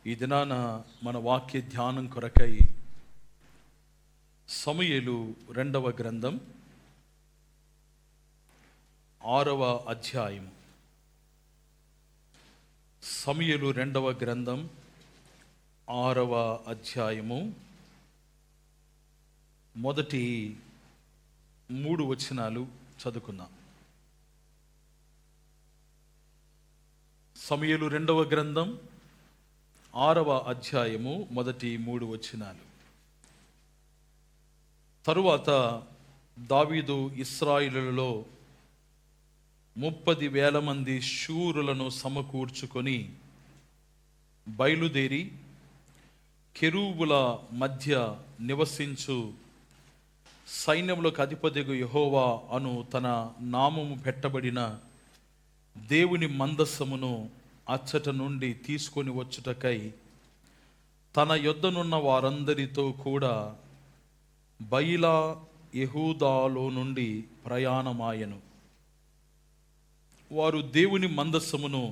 ఈ దినాన మన వాక్య ధ్యానం కొరకై సమూయేలు 2వ గ్రంథం 6వ అధ్యాయం. సమూయేలు 2వ గ్రంథం 6వ అధ్యాయము మొదటి 3 వచనాలు చదువుకుందాం. సమూయేలు 2వ గ్రంథం 6వ అధ్యాయము మొదటి 3 వచనాలు. తరువాత దావీదు ఇశ్రాయేలులో 30,000 మంది శూరులను సమకూర్చుకొని బయలుదేరి కెరూబుల మధ్య నివసించు సైన్యములకు అధిపతిగు యెహోవా అను తన నామము పెట్టబడిన దేవుని మందసమును అచ్చట నుండి తీసుకొని వచ్చుటకై తన యొద్దనున్న వారందరితో కూడా బయలా యెహూదాలో నుండి ప్రయాణమాయెను. వారు దేవుని మందసమును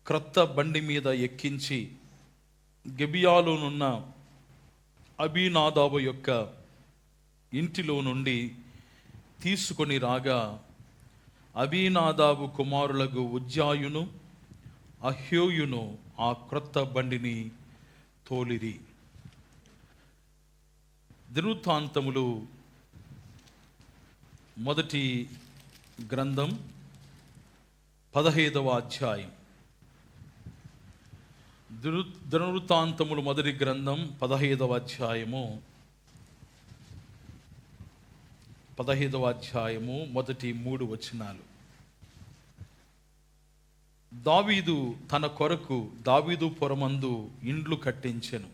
క్రొత్త బండి మీద ఎక్కించి గిబియాలోనున్న అబీనాదాబు యొక్క ఇంటిలో నుండి తీసుకొని రాగా అబీనాదాబు కుమారులకు ఉజ్జాయును అహ్యోయును ఆ క్రొత్త బండిని తోలిరి. దినవృత్తాంతములు మొదటి గ్రంథం 15వ అధ్యాయం. దినవృత్తాంతములు మొదటి గ్రంథం 15వ అధ్యాయము 15వ అధ్యాయము మొదటి 3 వచనాలు. దావీదు తన కొరకు దావీదు పురమందు ఇండ్లు కట్టించెను.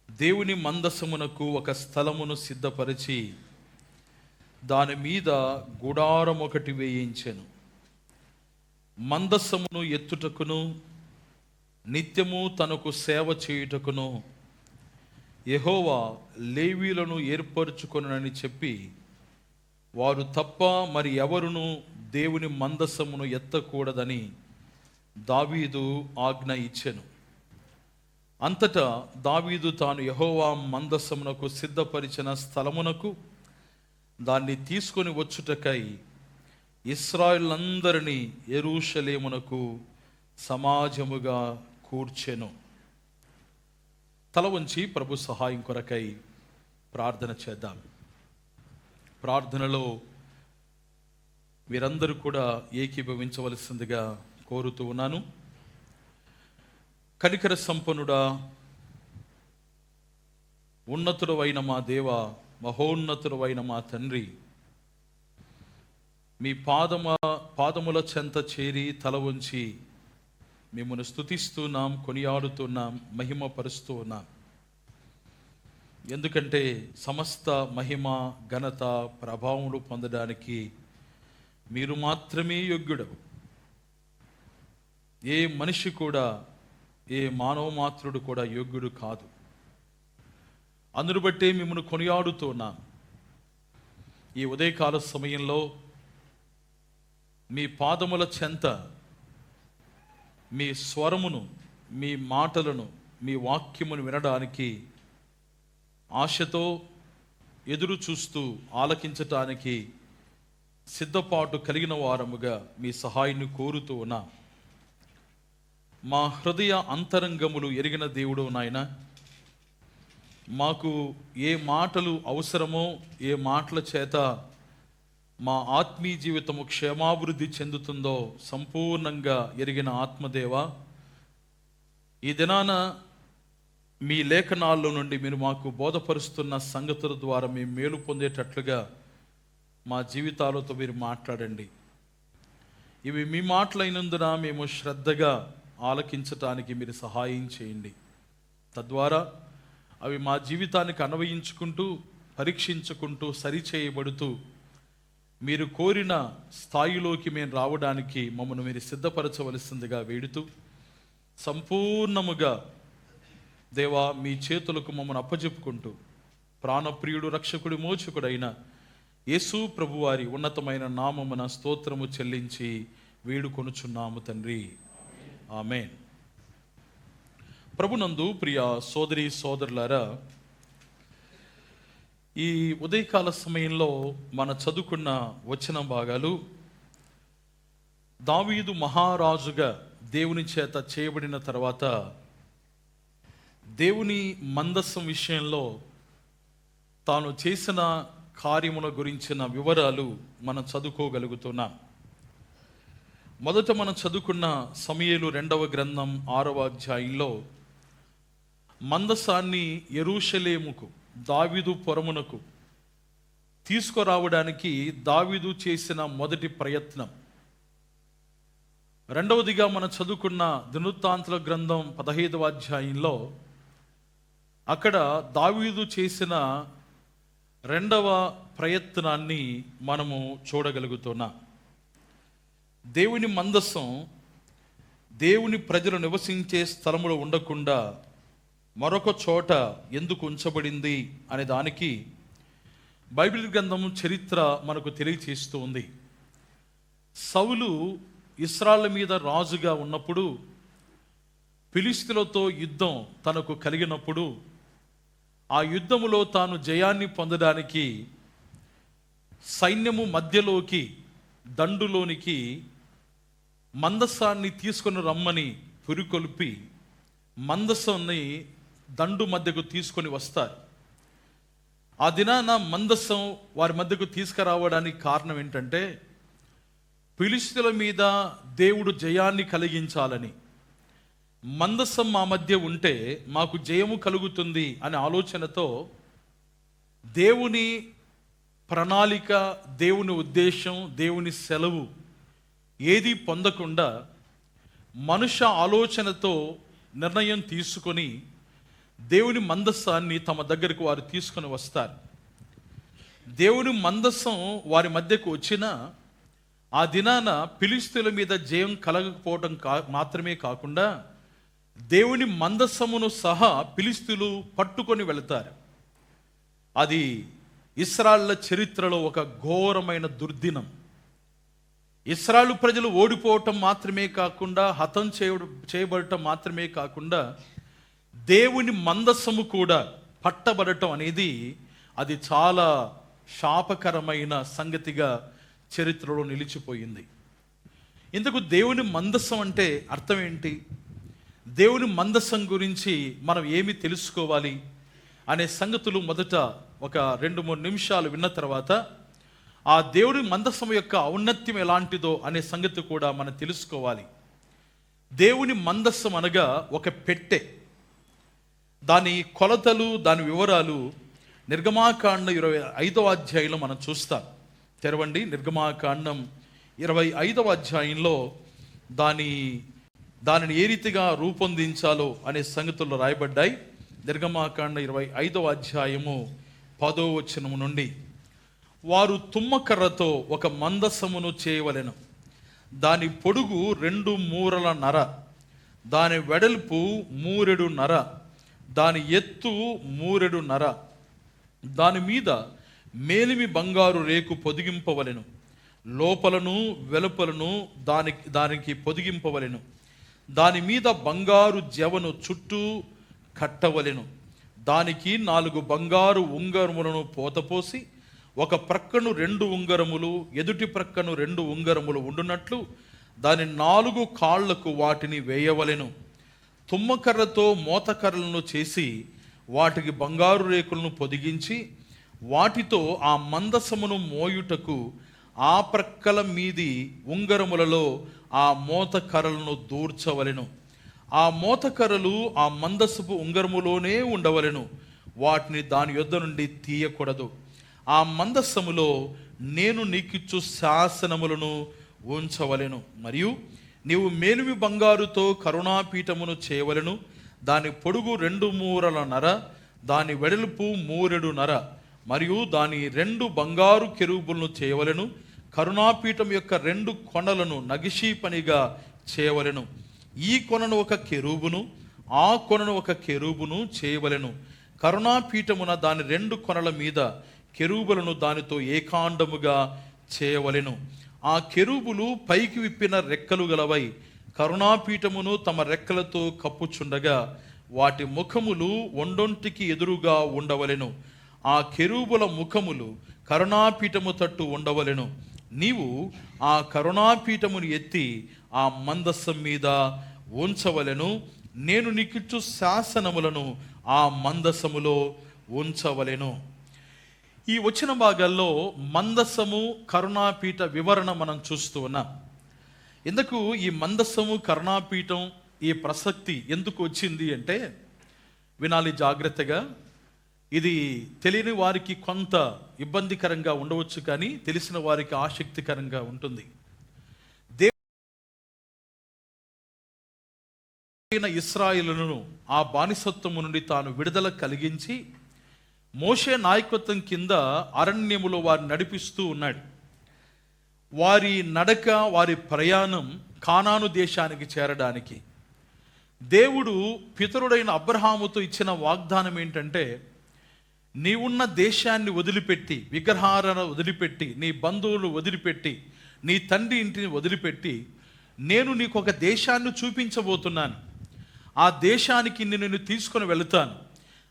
దేవుని మందసమునకు ఒక స్థలమును సిద్ధపరిచి దాని మీద గుడారం ఒకటి వేయించెను. మందసమును ఎత్తుటకును నిత్యము తనకు సేవ చేయుటకును యెహోవా లేవీయులను ఏర్పరచుకొనునని చెప్పి వారు తప్ప మరి ఎవరును దేవుని మందసమును ఎత్తకూడదని దావీదు ఆజ్ఞ ఇచ్చెను. అంతటా దావీదు తాను యెహోవా మందసమునకు సిద్ధపరిచిన స్థలమునకు దాన్ని తీసుకొని వచ్చుటకై ఇశ్రాయేలులందరినీ యెరూషలేమునకు సమాజముగా కూర్చెను. తల వంచి ప్రభు సహాయం కొరకై ప్రార్థన చేద్దాం. ప్రార్థనలో మీరందరూ కూడా ఏకీభవించవలసిందిగా కోరుతూ ఉన్నాను. కనికర సంపన్నుడా, ఉన్నతుడవైన మా దేవ, మహోన్నతుడవైన మా తండ్రి, మీ పాదముల చెంత చేరి తల వంచి మిమ్మల్ని స్తుతిస్తున్నాం, కొనియాడుతున్నాం, మహిమపరుస్తూ ఉన్నాం. ఎందుకంటే సమస్త మహిమ, ఘనత, ప్రభావములు పొందడానికి మీరు మాత్రమే యోగ్యుడవు. ఏ మనిషి కూడా, ఏ మానవ మాత్రుడు కూడా యోగ్యుడు కాదు. అందును బట్టే మిమ్మల్ని కొనియాడుతున్నాం. ఈ ఉదయకాల సమయంలో మీ పాదముల చెంత మీ స్వరమును, మీ మాటలను, మీ వాక్యమును వినడానికి ఆశతో ఎదురు చూస్తూ ఆలకించటానికి సిద్ధపాటు కలిగిన వారముగా మీ సహాయాన్ని కోరుతూ ఉన్నా. మా హృదయ అంతరంగములు ఎరిగిన దేవుడు నాయన, మాకు ఏ మాటలు అవసరమో, ఏ మాటల చేత మా ఆత్మీయ జీవితము క్షేమాభివృద్ధి చెందుతుందో సంపూర్ణంగా ఎరిగిన ఆత్మదేవ, ఈ దినాన మీ లేఖనాల్లో నుండి మీరు మాకు బోధపరుస్తున్న సంగతుల ద్వారా మేము మేలు పొందేటట్లుగా మా జీవితాలతో మీరు మాట్లాడండి. ఇవి మీ మాటలైనందున మేము శ్రద్ధగా ఆలకించటానికి మీరు సహాయం చేయండి. తద్వారా అవి మా జీవితానికి అన్వయించుకుంటూ, పరీక్షించుకుంటూ, సరిచేయబడుతూ మీరు కోరిన స్థాయిలోకి మేము రావడానికి మమ్మల్ని మీరు సిద్ధపరచవలసిందిగా వేడుతూ, సంపూర్ణముగా దేవా మీ చేతులకు మమ్మల్ని అప్పచెప్పుకుంటూ, ప్రాణప్రియుడు, రక్షకుడు, మోచకుడైన యేసు ప్రభువారి ఉన్నతమైన నామమున స్తోత్రము చెల్లించి వేడుకొనుచున్నాము తండ్రి. ఆమేన్. ప్రభునందు ప్రియ సోదరి సోదరులారా, ఈ ఉదయకాల సమయంలో మన చదువుకున్న వచన భాగాలు దావీదు మహారాజుగా దేవుని చేత చేయబడిన తర్వాత దేవుని మందస్సం విషయంలో తాను చేసిన కార్యముల గురించిన వివరాలు మనం చదువుకోగలుగుతున్నాం. మొదట మనం చదువుకున్న సమూయేలు 2వ గ్రంథం 6వ అధ్యాయంలో మందసాన్ని యెరూషలేముకు దావీదు పురమునకు తీసుకురావడానికి దావీదు చేసిన మొదటి ప్రయత్నం. రెండవదిగా మనం చదువుకున్న దినవృత్తాంతాల గ్రంథం 15వ అధ్యాయంలో అక్కడ దావీదు చేసిన రెండవ ప్రయత్నాన్ని మనము చూడగలుగుతున్నాం. దేవుని మందసం దేవుని ప్రజలు నివసించే స్థలములో ఉండకుండా మరొక చోట ఎందుకు ఉంచబడింది అనే దానికి బైబిల్ గ్రంథం చరిత్ర మనకు తెలియచేస్తూ ఉంది. సౌలు ఇశ్రాయేలు మీద రాజుగా ఉన్నప్పుడు ఫిలిష్తీయులతో యుద్ధం తనకు కలిగినప్పుడు ఆ యుద్ధములో తాను జయాన్ని పొందడానికి సైన్యము మధ్యలోకి దండులోనికి మందసాన్ని తీసుకొని రమ్మని పురికొల్పి మందసాన్ని దండు మధ్యకు తీసుకొని వస్తారు. ఆ దినాన మందసం వారి మధ్యకు తీసుకురావడానికి కారణం ఏంటంటే ఫిలిష్తీయుల మీద దేవుడు జయాన్ని కలిగించాలని, మందసం మా మధ్య ఉంటే మాకు జయము కలుగుతుంది అనే ఆలోచనతో దేవుని ప్రణాళిక, దేవుని ఉద్దేశం, దేవుని సెలవు ఏది పొందకుండా మనుష్య ఆలోచనతో నిర్ణయం తీసుకొని దేవుని మందస్సాన్ని తమ దగ్గరకు వారు తీసుకొని వస్తారు. దేవుని మందస్సం వారి మధ్యకు వచ్చినా ఆ దినాన ఫిలిష్తీయుల మీద జయం కలగకపోవడం మాత్రమే కాకుండా దేవుని మందస్సమును సహా ఫిలిష్తీయులు పట్టుకొని వెళతారు. అది ఇశ్రాయేలు చరిత్రలో ఒక ఘోరమైన దుర్దినం. ఇశ్రాయేలు ప్రజలు ఓడిపోవటం మాత్రమే కాకుండా, హతం చేయబడటం మాత్రమే కాకుండా దేవుని మందస్సము కూడా పట్టబడటం అనేది అది చాలా శాపకరమైన సంగతిగా చరిత్రలో నిలిచిపోయింది. ఇందుకు దేవుని మందస్సం అంటే అర్థం ఏంటి, దేవుని మందస్సం గురించి మనం ఏమి తెలుసుకోవాలి అనే సంగతులు మొదట ఒక 2-3 నిమిషాలు విన్న తర్వాత ఆ దేవుడి మందస్సం యొక్క ఔన్నత్యం ఎలాంటిదో అనే సంగతి కూడా మనం తెలుసుకోవాలి. దేవుని మందస్సం అనగా ఒక పెట్టె. దాని కొలతలు, దాని వివరాలు నిర్గమాకాండం 25వ అధ్యాయంలో మనం చూస్తాం. తెరవండి, నిర్గమాకాండం 25వ అధ్యాయంలో దానిని ఏ రీతిగా రూపొందించాలో అనే సంగతులు రాయబడ్డాయి. నిర్గమాకాండం 25వ అధ్యాయము 10వ వచనము నుండి, వారు తుమ్మకర్రతో ఒక మందసమును చేయవలెను. దాని పొడుగు 2 మూరల నర, దాని వెడల్పు 3 నర, దాని ఎత్తు 3 నర. దాని మీద మేలిమి బంగారు రేకు పొదిగింపవలెను, లోపలను వెలుపలను దానికి పొదిగింపవలెను. దాని మీద బంగారు జవను చుట్టూ కట్టవలెను. దానికి 4 బంగారు ఉంగరములను పోతపోసి ఒక ప్రక్కను 2 ఉంగరములు, ఎదుటి ప్రక్కను 2 ఉంగరములు ఉండునట్లు దాని 4 కాళ్లకు వాటిని వేయవలెను. తుమ్మకర్రతో మోతకర్రలను చేసి వాటికి బంగారు రేకులను పొదిగించి వాటితో ఆ మందసమును మోయుటకు ఆ ప్రక్కల మీది ఉంగరములలో ఆ మోతకర్రలను దూర్చవలెను. ఆ మోతకర్రలు ఆ మందసపు ఉంగరములోనే ఉండవలెను, వాటిని దాని యొద్ద నుండి తీయకూడదు. ఆ మందసములో నేను నీకిచ్చు శాసనములను ఉంచవలెను. మరియు నీవు మేలిమి బంగారుతో కరుణాపీఠమును చేయవలెను. దాని పొడుగు 2 మూరల నర, దాని వెడల్పు 3 నర. మరియు దాని 2 బంగారు కెరూబులను చేయవలెను. కరుణాపీఠం యొక్క 2 కొనలను నగిషీ పనిగా చేయవలెను. ఈ కొనను ఒక కెరూబును, ఆ కొనను ఒక కెరూబును చేయవలెను. కరుణాపీఠమున దాని 2 కొనల మీద కెరూబులను దానితో ఏకాండముగా చేయవలెను. ఆ కెరూబులు పైకి విప్పిన రెక్కలు గలవై కరుణాపీఠమును తమ రెక్కలతో కప్పుచుండగా వాటి ముఖములు ఒండొంటికి ఎదురుగా ఉండవలెను. ఆ కెరూబుల ముఖములు కరుణాపీఠము తట్టు ఉండవలెను. నీవు ఆ కరుణాపీఠమును ఎత్తి ఆ మందస్సం మీద ఉంచవలెను. నేను నీకిచ్చు శాసనములను ఆ మందసములో ఉంచవలెను. ఈ వచ్చిన భాగాల్లో మందసము కరుణాపీఠ వివరణ మనం చూస్తూ ఉన్నాం. ఎందుకు ఈ మందసము కరుణాపీఠం ఈ ప్రసక్తి ఎందుకు వచ్చింది అంటే, వినాలి జాగ్రత్తగా. ఇది తెలియని వారికి కొంత ఇబ్బందికరంగా ఉండవచ్చు, కానీ తెలిసిన వారికి ఆసక్తికరంగా ఉంటుంది. దేవుడైన ఇశ్రాయేలును ఆ బానిసత్వము నుండి తాను విడుదల కలిగించి మోషే నాయకత్వం కింద అరణ్యములో వారిని నడిపిస్తూ ఉన్నాడు. వారి నడక, వారి ప్రయాణం కానాను దేశానికి చేరడానికి. దేవుడు పితరుడైన అబ్రహాముతో ఇచ్చిన వాగ్దానం ఏంటంటే, నీవున్న దేశాన్ని వదిలిపెట్టి, విగ్రహాలను వదిలిపెట్టి, నీ బంధువులు వదిలిపెట్టి, నీ తండ్రి ఇంటిని వదిలిపెట్టి, నేను నీకు ఒక దేశాన్ని చూపించబోతున్నాను. ఆ దేశానికి నిన్ను తీసుకొని వెళుతాను.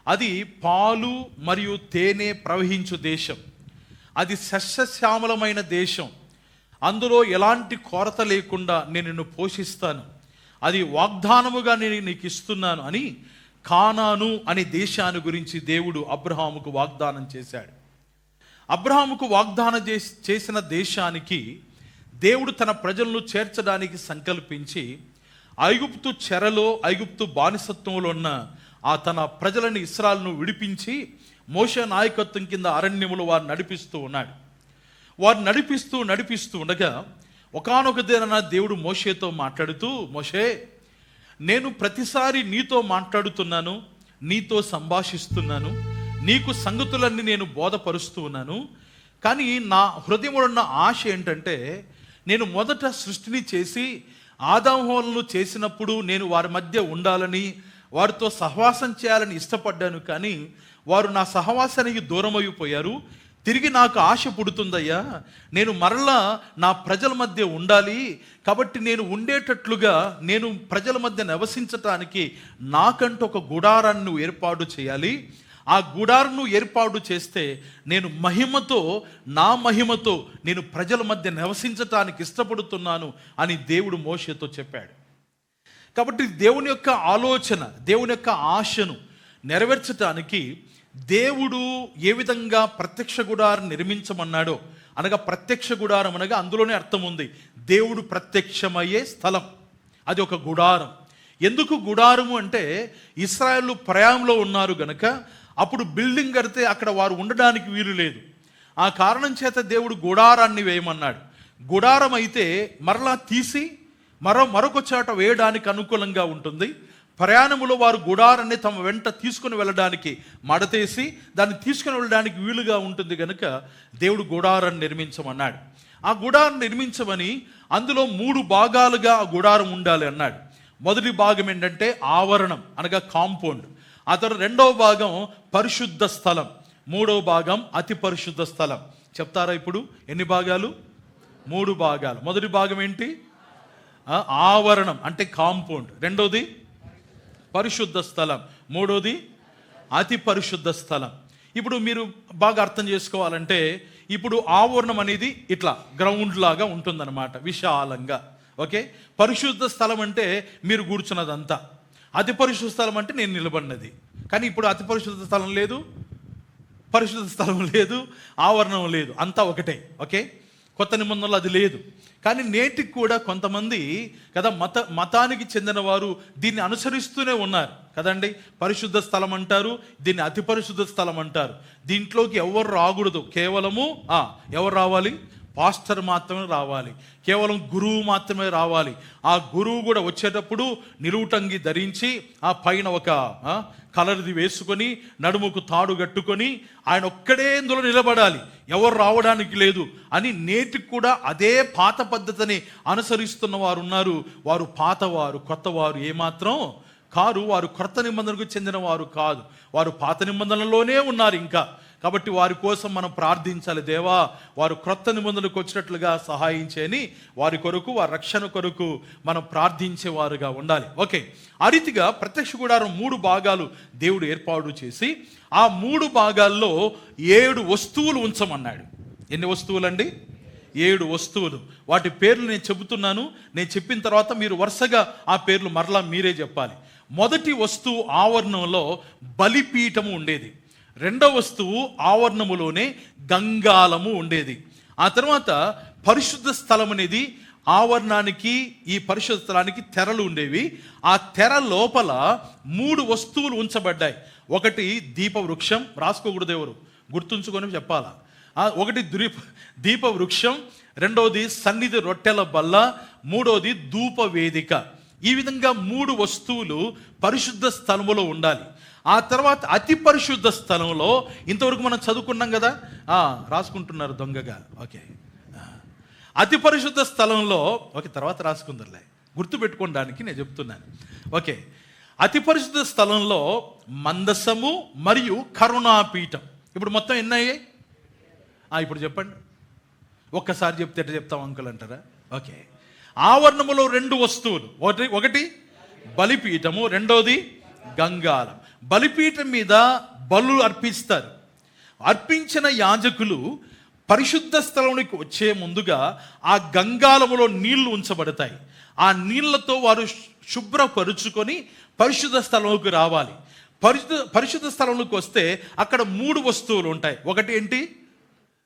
అది పాలు మరియు తేనె ప్రవహించు దేశం. అది సస్యశ్యామలమైన దేశం. అందులో ఎలాంటి కొరత లేకుండా నేను నిన్ను పోషిస్తాను. అది వాగ్దానముగా నేను నీకు ఇస్తున్నాను అని కానాను అనే దేశాన్ని గురించి దేవుడు అబ్రహాముకు వాగ్దానం చేశాడు. అబ్రహాముకు వాగ్దానం చేసిన దేశానికి దేవుడు తన ప్రజలను చేర్చడానికి సంకల్పించి ఐగుప్తు చెరలో, ఐగుప్తు బానిసత్వంలో ఉన్న ఆ తన ప్రజలని, ఇశ్రాయేలును విడిపించి మోషే నాయకత్వం కింద అరణ్యములో వారు నడిపిస్తూ ఉన్నాడు. వారు నడిపిస్తూ ఉండగా ఒకానొక దినాన దేవుడు మోషేతో మాట్లాడుతూ, మోషే, నేను ప్రతిసారి నీతో మాట్లాడుతున్నాను, నీతో సంభాషిస్తున్నాను, నీకు సంగతులన్నీ నేను బోధపరుస్తూ ఉన్నాను. కానీ నా హృదయంలో ఉన్న ఆశ ఏంటంటే, నేను మొదట సృష్టిని చేసి ఆదాములను చేసినప్పుడు నేను వారి మధ్య ఉండాలని, వారితో సహవాసం చేయాలని ఇష్టపడ్డాను. కానీ వారు నా సహవాసానికి దూరమైపోయారు. తిరిగి నాకు ఆశ పుడుతుందయ్యా, నేను మరలా నా ప్రజల మధ్య ఉండాలి. కాబట్టి నేను ఉండేటట్లుగా, నేను ప్రజల మధ్య నివసించటానికి నాకంటూ ఒక గుడారాన్ని ఏర్పాటు చేయాలి. ఆ గుడారం ఏర్పాటు చేస్తే నేను నా మహిమతో నేను ప్రజల మధ్య నివసించటానికి ఇష్టపడుతున్నాను అని దేవుడు మోషేతో చెప్పాడు. కాబట్టి దేవుని యొక్క ఆలోచన, దేవుని యొక్క ఆశను నెరవేర్చటానికి దేవుడు ఏ విధంగా ప్రత్యక్ష గుడారం నిర్మించమన్నాడో, అనగా ప్రత్యక్ష గుడారం అనగా అందులోనే అర్థం ఉంది, దేవుడు ప్రత్యక్షమయ్యే స్థలం. అది ఒక గుడారం. ఎందుకు గుడారము అంటే, ఇశ్రాయేలు ప్రయాణంలో ఉన్నారు గనక అప్పుడు బిల్డింగ్ కడితే అక్కడ వారు ఉండడానికి వీలు లేదు. ఆ కారణం చేత దేవుడు గుడారాన్ని వేయమన్నాడు. గుడారం అయితే మరలా తీసి మరొక చోట వేయడానికి అనుకూలంగా ఉంటుంది. ప్రయాణములో వారు గుడారాన్ని తమ వెంట తీసుకుని వెళ్ళడానికి మడతేసి దాన్ని తీసుకుని వెళ్ళడానికి వీలుగా ఉంటుంది కనుక దేవుడు గుడారాన్ని నిర్మించమన్నాడు. ఆ గుడారం నిర్మించమని అందులో 3 భాగాలుగా ఆ గుడారం ఉండాలి అన్నాడు. మొదటి భాగం ఏంటంటే ఆవరణం, అనగా కాంపౌండ్. ఆ తర్వాత 2వ భాగం పరిశుద్ధ స్థలం, 3వ భాగం అతి పరిశుద్ధ స్థలం. చెప్తారా ఇప్పుడు ఎన్ని భాగాలు? 3 భాగాలు. మొదటి భాగం ఏంటి? ఆవరణం అంటే కాంపౌండ్. 2వది పరిశుద్ధ స్థలం. 3వది అతి పరిశుద్ధ స్థలం. ఇప్పుడు మీరు బాగా అర్థం చేసుకోవాలంటే, ఇప్పుడు ఆవరణం అనేది ఇట్లా గ్రౌండ్ లాగా ఉంటుందన్నమాట, విశాలంగా. ఓకే, పరిశుద్ధ స్థలం అంటే మీరు కూర్చున్నదంతా. అతి పరిశుద్ధ స్థలం అంటే నేను నిలబడినది. కానీ ఇప్పుడు అతి పరిశుద్ధ స్థలం లేదు, పరిశుద్ధ స్థలం లేదు, ఆవరణం లేదు, అంతా ఒకటే. ఓకే, కొత్త నిబంధనలు అది లేదు. కానీ నేటికి కూడా కొంతమంది కదా మతానికి చెందిన వారు దీన్ని అనుసరిస్తూనే ఉన్నారు కదండి. పరిశుద్ధ స్థలం అంటారు, దీన్ని అతి పరిశుద్ధ స్థలం అంటారు. దీంట్లోకి ఎవరు రాకూడదు, కేవలము ఎవరు రావాలి? పాస్టర్ మాత్రమే రావాలి, కేవలం గురువు మాత్రమే రావాలి. ఆ గురువు కూడా వచ్చేటప్పుడు నిలువుటంగి ధరించి ఆ పైన ఒక కలర్ది వేసుకొని నడుముకు తాడు కట్టుకొని ఆయన ఒక్కడే ఇందులో నిలబడాలి, ఎవరు రావడానికి లేదు అని నేటికి కూడా అదే పాత పద్ధతిని అనుసరిస్తున్న వారు ఉన్నారు. వారు పాతవారు, కొత్తవారు ఏమాత్రం కారు, వారు క్రొత్త నిబంధనకు చెందిన వారు కాదు, వారు పాత నిబంధనలోనే ఉన్నారు ఇంకా. కాబట్టి వారి కోసం మనం ప్రార్థించాలి. దేవా, వారు క్రొత్త నిబంధనలకు వచ్చినట్లుగా సహాయం చేయని వారి కొరకు, వారి రక్షణ కొరకు మనం ప్రార్థించేవారుగా ఉండాలి. ఓకే, ఆ రీతిగా ప్రత్యక్ష గుడారం 3 భాగాలు దేవుడు ఏర్పాటు చేసి ఆ 3 భాగాల్లో 7 వస్తువులు ఉంచమన్నాడు. ఎన్ని వస్తువులండి? 7 వస్తువులు. వాటి పేర్లు నేను చెబుతున్నాను. నేను చెప్పిన తర్వాత మీరు వరుసగా ఆ పేర్లు మరలా మీరే చెప్పాలి. మొదటి వస్తువు ఆవరణంలో బలిపీఠము ఉండేది. రెండవ వస్తువు ఆవరణములోనే గంగాలము ఉండేది. ఆ తర్వాత పరిశుద్ధ స్థలం అనేది, ఆవరణానికి ఈ పరిశుద్ధ స్థలానికి తెరలు ఉండేవి. ఆ తెర లోపల 3 వస్తువులు ఉంచబడ్డాయి. ఒకటి దీపవృక్షం, రాసుకోకూడదు ఎవరు, గుర్తుంచుకొని చెప్పాలా. ఒకటి దీపవృక్షం, రెండవది సన్నిధి రొట్టెల బల్ల, మూడవది ధూప వేదిక. ఈ విధంగా 3 వస్తువులు పరిశుద్ధ స్థలములో ఉండాలి. ఆ తర్వాత అతి పరిశుద్ధ స్థలంలో, ఇంతవరకు మనం చదువుకున్నాం కదా, రాసుకుంటున్నారు దొంగగా. ఓకే, అతి పరిశుద్ధ స్థలంలో, ఓకే తర్వాత రాసుకుందరులే, గుర్తుపెట్టుకోవడానికి నేను చెప్తున్నాను. ఓకే, అతి పరిశుద్ధ స్థలంలో మందసము మరియు కరుణాపీఠం. ఇప్పుడు మొత్తం ఎన్ని అయ్యాయి? ఇప్పుడు చెప్పండి. ఒక్కసారి చెప్తే ఎట్లా చెప్తాం అంకుల్ అంటారా? ఓకే, ఆవరణములో 2 వస్తువులు, ఒకటి బలిపీఠము, రెండోది గంగాలం. బలిపీఠం మీద బలు అర్పిస్తారు. అర్పించిన యాజకులు పరిశుద్ధ స్థలంలోకి వచ్చే ముందుగా ఆ గంగాలములో నీళ్లు ఉంచబడతాయి. ఆ నీళ్లతో వారు శుభ్రపరుచుకొని పరిశుద్ధ స్థలంలోకి రావాలి. పరిశుద్ధ స్థలంలోకి వస్తే అక్కడ 3 వస్తువులు ఉంటాయి. ఒకటి ఏంటి?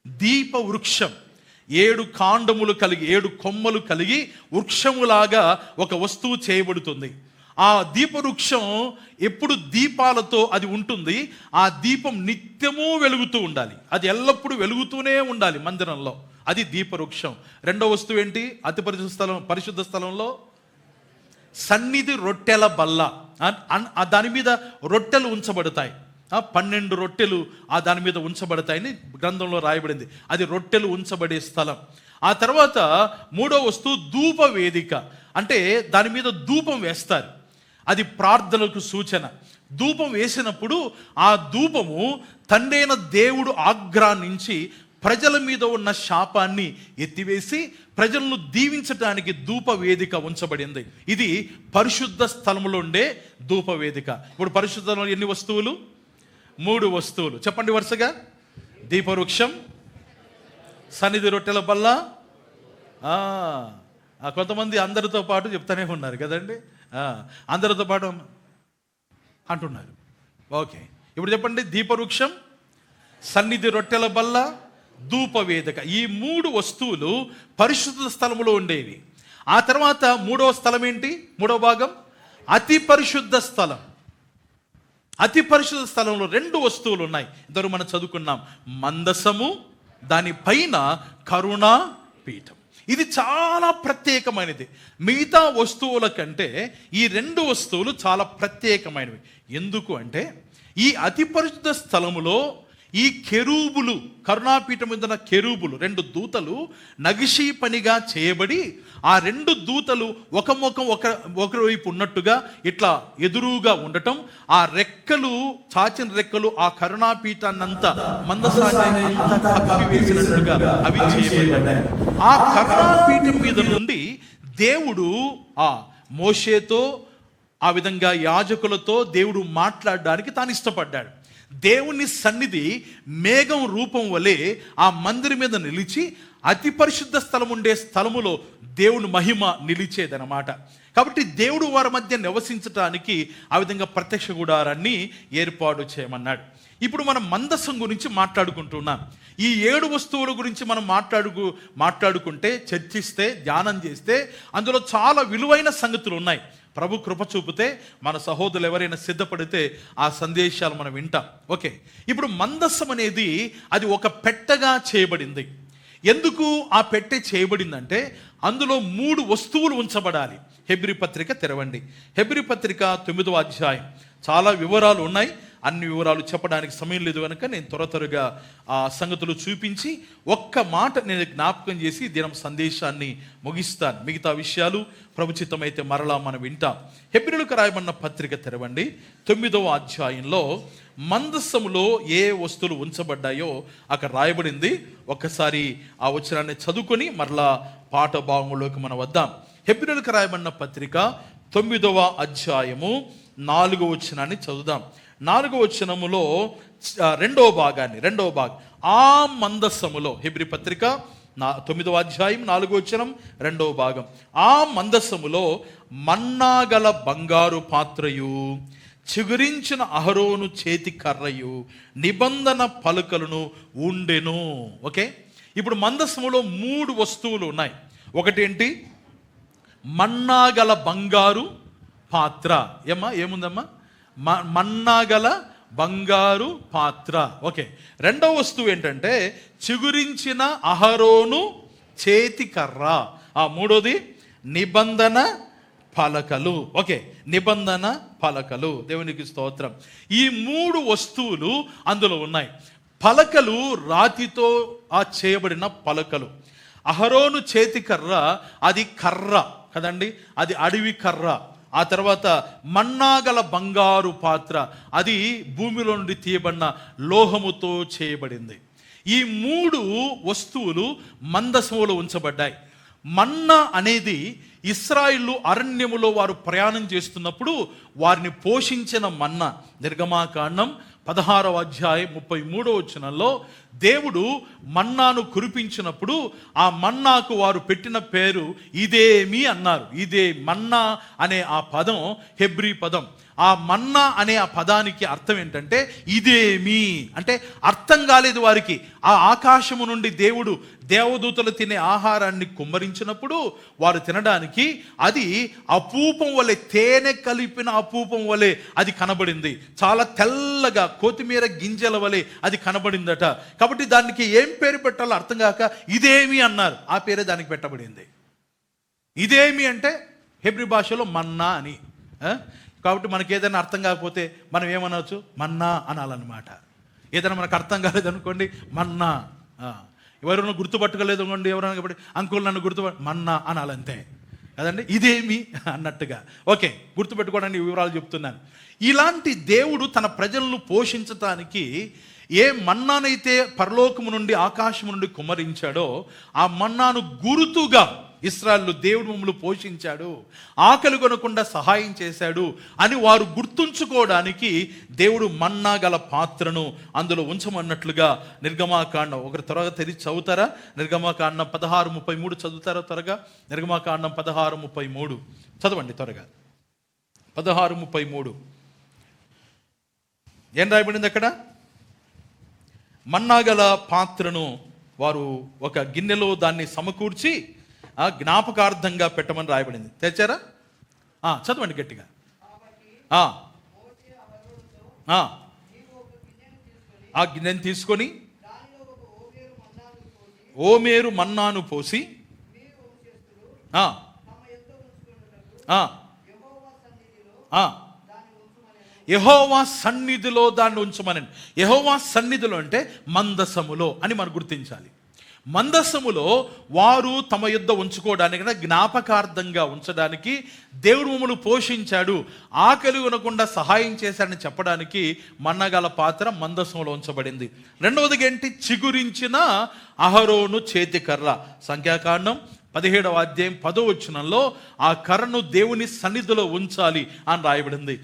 దీప వృక్షం. 7 కాండములు కలిగి, 7 కొమ్మలు కలిగి వృక్షములాగా ఒక వస్తువు చేయబడుతుంది. ఆ దీపవృక్షం ఎప్పుడు దీపాలతో అది ఉంటుంది. ఆ దీపం నిత్యము వెలుగుతూ ఉండాలి. అది ఎల్లప్పుడూ వెలుగుతూనే ఉండాలి మందిరంలో. అది దీపవృక్షం. రెండో వస్తువు ఏంటి? అతి పరిశుద్ధ స్థలంలో సన్నిధి రొట్టెల బల్ల. దాని మీద రొట్టెలు ఉంచబడతాయి. 12 రొట్టెలు దాని మీద ఉంచబడతాయని గ్రంథంలో రాయబడింది. అది రొట్టెలు ఉంచబడే స్థలం. ఆ తర్వాత 3వ వస్తువు ధూప వేదిక. అంటే దాని మీద ధూపం వేస్తారు. అది ప్రార్థనలకు సూచన. ధూపం వేసినప్పుడు ఆ ధూపము తండ్రైన దేవుడు ఆగ్రహించి ప్రజల మీద ఉన్న శాపాన్ని ఎత్తివేసి ప్రజలను దీవించడానికి ధూప వేదిక ఉంచబడింది. ఇది పరిశుద్ధ స్థలంలో ఉండే ధూప వేదిక. ఇప్పుడు పరిశుద్ధంలో ఎన్ని వస్తువులు? 3 వస్తువులు. చెప్పండి వరుసగా. దీపవృక్షం, సన్నిధి రొట్టెల బల్ల. కొంతమంది అందరితో పాటు చెప్తానే ఉన్నారు కదండి, అందరితో పాటు అంటున్నారు. ఓకే, ఇప్పుడు చెప్పండి. దీపవృక్షం, సన్నిధి రొట్టెల బల్ల, ధూప వేదిక. ఈ 3 వస్తువులు పరిశుద్ధ స్థలములో ఉండేవి. ఆ తర్వాత 3వ స్థలం ఏంటి? 3వ భాగం అతి పరిశుద్ధ స్థలం. అతి పరిశుద్ధ స్థలంలో 2 వస్తువులు ఉన్నాయి. ఇంతవరకు మనం చదువుకున్నాం. మందసము, దానిపైన కరుణా పీఠం. ఇది చాలా ప్రత్యేకమైనది. మిగతా వస్తువుల కంటే ఈ 2 వస్తువులు చాలా ప్రత్యేకమైనవి. ఎందుకు అంటే ఈ అతి పరిశుద్ధ స్థలములో ఈ కెరూబులు, కరుణాపీఠం మీద కెరూబులు, 2 దూతలు నగిషీ పనిగా చేయబడి ఆ 2 దూతలు ఒక ముఖం ఒకరి వైపు ఉన్నట్టుగా ఇట్లా ఎదురుగా ఉండటం, ఆ రెక్కలు, చాచిన రెక్కలు ఆ కరుణాపీఠాన్నంతా మందసాన్ని కప్పివేసినట్టుగా అవి చేయబడ్డాయి. ఆ కరుణాపీఠం మీద నుండి దేవుడు మోషేతో, ఆ విధంగా యాజకులతో దేవుడు మాట్లాడడానికి తాను ఇష్టపడ్డాడు. దేవుని సన్నిధి మేఘం రూపం వలె ఆ మందిరం మీద నిలిచి అతి పరిశుద్ధ స్థలం ఉండే స్థలములో దేవుని మహిమ నిలిచేదనమాట. కాబట్టి దేవుడు వారి మధ్య నివసించటానికి ఆ విధంగా ప్రత్యక్ష గుడారాన్ని ఏర్పాటు చేయమన్నాడు. ఇప్పుడు మనం మందసం గురించి మాట్లాడుకుంటున్నాం. ఈ 7 వస్తువుల గురించి మనం మాట్లాడుకుంటే, చర్చిస్తే, ధ్యానం చేస్తే అందులో చాలా విలువైన సంగతులు ఉన్నాయి. ప్రభు కృప చూపితే మన సహోదరులు ఎవరైనా సిద్ధపడితే ఆ సందేశాలు మనం వింటాం. ఓకే, ఇప్పుడు మందసం అనేది అది ఒక పెట్టెగా చేయబడింది. ఎందుకు ఆ పెట్టె చేయబడిందంటే అందులో 3 వస్తువులు ఉంచబడాలి. హెబ్రీ పత్రిక తెరవండి. హెబ్రీ పత్రిక 9వ అధ్యాయం. చాలా వివరాలు ఉన్నాయి. అన్ని వివరాలు చెప్పడానికి సమయం లేదు కనుక నేను త్వరగా ఆ సంగతులు చూపించి ఒక్క మాట నేను జ్ఞాపకం చేసి దినం సందేశాన్ని ముగిస్తాను. మిగతా విషయాలు ప్రభుచితమైతే మరలా మనం వింటాం. హెబ్రీయులకు రాయబడిన పత్రిక తెరవండి. 9వ అధ్యాయంలో మందసములో ఏ వస్తువులు ఉంచబడ్డాయో అక్కడ రాయబడింది. ఒక్కసారి ఆ వచనాన్ని చదువుకొని మరలా పాట భాగంలోకి మనం వద్దాం. హెబ్రీయులకు రాయబడిన పత్రిక 9వ అధ్యాయము 4వ వచనాన్ని చదువుదాం. 4వ వచనములో రెండవ భాగం ఆ మందసములో, హెబ్రీ పత్రిక 9వ అధ్యాయం 4వ వచనం 2వ భాగం. ఆ మందసములో మన్నాగల బంగారు పాత్రయు, చిగురించిన అహరోను చేతి కర్రయు, నిబంధన పలుకలను ఉండెను. ఓకే, ఇప్పుడు మందసములో 3 వస్తువులు ఉన్నాయి. ఒకటేంటి? మన్నాగల బంగారు పాత్ర. ఏముందమ్మా? మన్నాగల బంగారు పాత్ర. ఓకే, రెండవ వస్తువు ఏంటంటే చిగురించిన అహరోను చేతి కర్ర. మూడోది నిబంధన పలకలు. ఓకే, నిబంధన పలకలు. దేవునికి స్తోత్రం. ఈ 3 వస్తువులు అందులో ఉన్నాయి. పలకలు రాతితో చేయబడిన పలకలు. అహరోను చేతి కర్ర అది కర్ర కదండి, అది అడవి కర్ర. ఆ తర్వాత మన్నాగల బంగారు పాత్ర అది భూమిలో నుండి తీయబడిన లోహముతో చేయబడింది. ఈ 3 వస్తువులు మందసములో ఉంచబడ్డాయి. మన్నా అనేది ఇశ్రాయేలు అరణ్యములో వారు ప్రయాణం చేస్తున్నప్పుడు వారిని పోషించిన మన్నా. నిర్గమాకాండం 16వ అధ్యాయం 33వ వచనంలో దేవుడు మన్నాను కురిపించినప్పుడు ఆ మన్నాకు వారు పెట్టిన పేరు ఇదేమి అన్నారు. ఇదే మన్నా అనే ఆ పదం హెబ్రీ పదం. ఆ మన్నా అనే ఆ పదానికి అర్థం ఏంటంటే ఇదేమి అంటే అర్థం కాలేదు వారికి. ఆ ఆకాశము నుండి దేవుడు దేవదూతలు తినే ఆహారాన్ని కుమ్మరించినప్పుడు వారు తినడానికి అది అపూపం వలె, తేనె కలిపిన అపూపం వలె అది కనబడింది. చాలా తెల్లగా కొత్తిమీర గింజల వలె అది కనబడిందట. కాబట్టి దానికి ఏం పేరు పెట్టాలో అర్థం కాక ఇదేమి అన్నారు. ఆ పేరే దానికి పెట్టబడింది. ఇదేమి అంటే హెబ్రీ భాషలో మన్నా అని. కాబట్టి మనకి ఏదైనా అర్థం కాకపోతే మనం ఏమనవచ్చు? మన్నా అనాలన్నమాట. ఏదైనా మనకు అర్థం కాలేదనుకోండి మన్నా. ఎవరైనా గుర్తుపట్టుకోలేదు అనుకోండి, ఎవరైనా కాబట్టి అంకుల్ నన్ను మన్నా అనాలంతే కదండి, ఇదేమి అన్నట్టుగా. ఓకే, గుర్తుపెట్టుకోవడానికి వివరాలు చెప్తున్నాను. ఇలాంటి దేవుడు తన ప్రజలను పోషించటానికి ఏ మన్నానైతే పరలోకము నుండి ఆకాశము నుండి కుమ్మరించాడో ఆ మన్నాను గుర్తుగా ఇశ్రాయేలు దేవుడు మమ్మల్ని పోషించాడు, ఆకలి కొనకుండా సహాయం చేశాడు అని వారు గుర్తుంచుకోవడానికి దేవుడు మన్నా గల పాత్రను అందులో ఉంచమన్నట్లుగా నిర్గమాకాండం ఒకరు త్వరగా తెరిచి చదువుతారా? నిర్గమాకాండం 16:33 చదువుతారా త్వరగా? నిర్గమాకాండం 16:33 చదవండి త్వరగా. 16:33 ఏం రాయబడింది అక్కడ? మన్నాగల పాత్రను వారు ఒక గిన్నెలో దాన్ని సమకూర్చి జ్ఞాపకార్థంగా పెట్టమని రాయబడింది. తెచ్చారా? చదవండి గట్టిగా. ఆ గిన్నెని తీసుకొని ఓమేరు మన్నాను పోసి యెహోవా సన్నిధిలో దాన్ని ఉంచమనండి. యెహోవా సన్నిధిలో అంటే మందసములో అని మనం గుర్తించాలి. మందసములో వారు తమ యుద్ధ ఉంచుకోవడానికి, జ్ఞాపకార్థంగా ఉంచడానికి దేవుడు మమ్మల్ని పోషించాడు, ఆకలి కొనకుండా సహాయం చేశాడని చెప్పడానికి మన్నగల పాత్ర మందసములో ఉంచబడింది. రెండవదిగా ఏంటి? చిగురించిన అహరోను చేతి కర్ర. సంఖ్యాకాండం 17వ అధ్యాయం 10వ వచనంలో ఆ కర్రను దేవుని సన్నిధిలో ఉంచాలి అని రాయబడింది.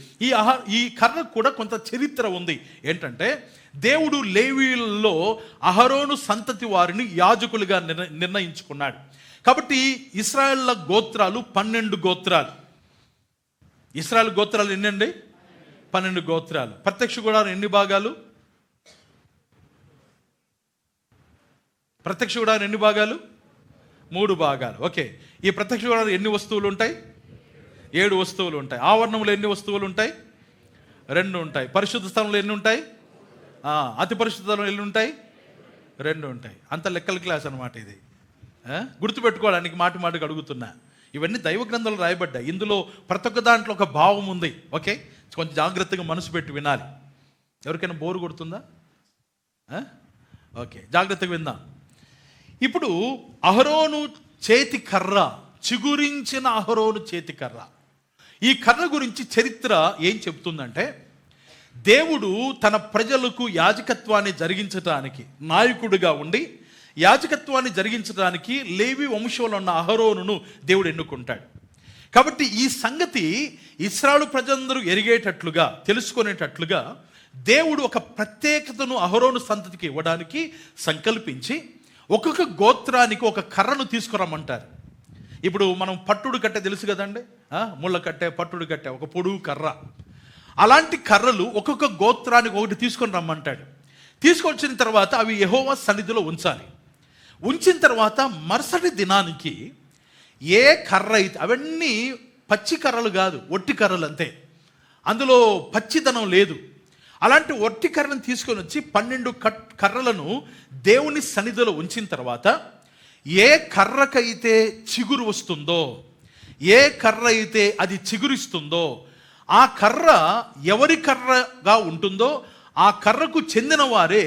ఈ కర్ర కూడా కొంత చరిత్ర ఉంది. ఏంటంటే దేవుడు లేవీయులలో అహరోను సంతతి వారిని యాజకులుగా నిర్ణయించుకున్నాడు. కాబట్టి ఇశ్రాయేళ్ల గోత్రాలు 12 గోత్రాలు. ఇశ్రాయేల్ గోత్రాలు ఎన్నండి? 12 గోత్రాలు. ప్రత్యక్ష గుడారం ఎన్ని భాగాలు? ప్రత్యక్ష గుడారం ఎన్ని భాగాలు? 3 భాగాలు. ఓకే, ఈ ప్రత్యక్ష గుడారం ఎన్ని వస్తువులు ఉంటాయి? 7 వస్తువులు ఉంటాయి. ఆవరణంలో ఎన్ని వస్తువులు ఉంటాయి? 2 ఉంటాయి. పరిశుద్ధ స్థలంలో ఎన్ని ఉంటాయి? అతి పరిశుద్ధ స్థలంలో ఎన్ని ఉంటాయి? 2 ఉంటాయి. అంత లెక్కల క్లాస్ అనమాట ఇది. గుర్తుపెట్టుకోవడానికి మాటికి అడుగుతున్నా. ఇవన్నీ దైవ గ్రంథాలు రాయబడ్డాయి. ఇందులో ప్రతి ఒక్క దాంట్లో ఒక భావం ఉంది. ఓకే, కొంచెం జాగ్రత్తగా మనసు పెట్టి వినాలి. ఎవరికైనా బోరు కొడుతుందా? ఓకే, జాగ్రత్తగా విందాం. ఇప్పుడు అహరోను చేతి కర్ర, చిగురించిన అహరోను చేతి కర్ర. ఈ కర్ర గురించి చరిత్ర ఏం చెప్తుందంటే, దేవుడు తన ప్రజలకు యాజకత్వాన్ని జరిగించడానికి నాయకుడిగా ఉండి యాజకత్వాన్ని జరిగించడానికి లేవి వంశంలో ఉన్న అహరోనును దేవుడు ఎన్నుకుంటాడు. కాబట్టి ఈ సంగతి ఇశ్రాయేలు ప్రజలందరూ ఎరిగేటట్లుగా, తెలుసుకునేటట్లుగా దేవుడు ఒక ప్రత్యేకతను అహరోను సంతతికి ఇవ్వడానికి సంకల్పించి ఒక్కొక్క గోత్రానికి ఒక కర్రను తీసుకురమ్మంటారు. ఇప్పుడు మనం పట్టుడు కట్టె తెలుసు కదండి, ముళ్ళ కట్టె, పట్టుడు కట్టె, ఒక పొడుగు కర్ర. అలాంటి కర్రలు ఒక్కొక్క గోత్రానికి ఒకటి తీసుకొని రమ్మంటాడు. తీసుకొచ్చిన తర్వాత అవి యెహోవా సన్నిధిలో ఉంచాలి. ఉంచిన తర్వాత మరుసటి దినానికి ఏ కర్ర అయితే, అవన్నీ పచ్చి కర్రలు కాదు, ఒట్టి కర్రలు అంతే, అందులో పచ్చిదనం లేదు. అలాంటి ఒట్టి కర్రను తీసుకొని వచ్చి 12 కర్రలను దేవుని సన్నిధిలో ఉంచిన తర్వాత ఏ కర్రకైతే చిగురు వస్తుందో, ఏ కర్ర అయితే అది చిగురిస్తుందో, ఆ కర్ర ఎవరి కర్రగా ఉంటుందో ఆ కర్రకు చెందిన వారే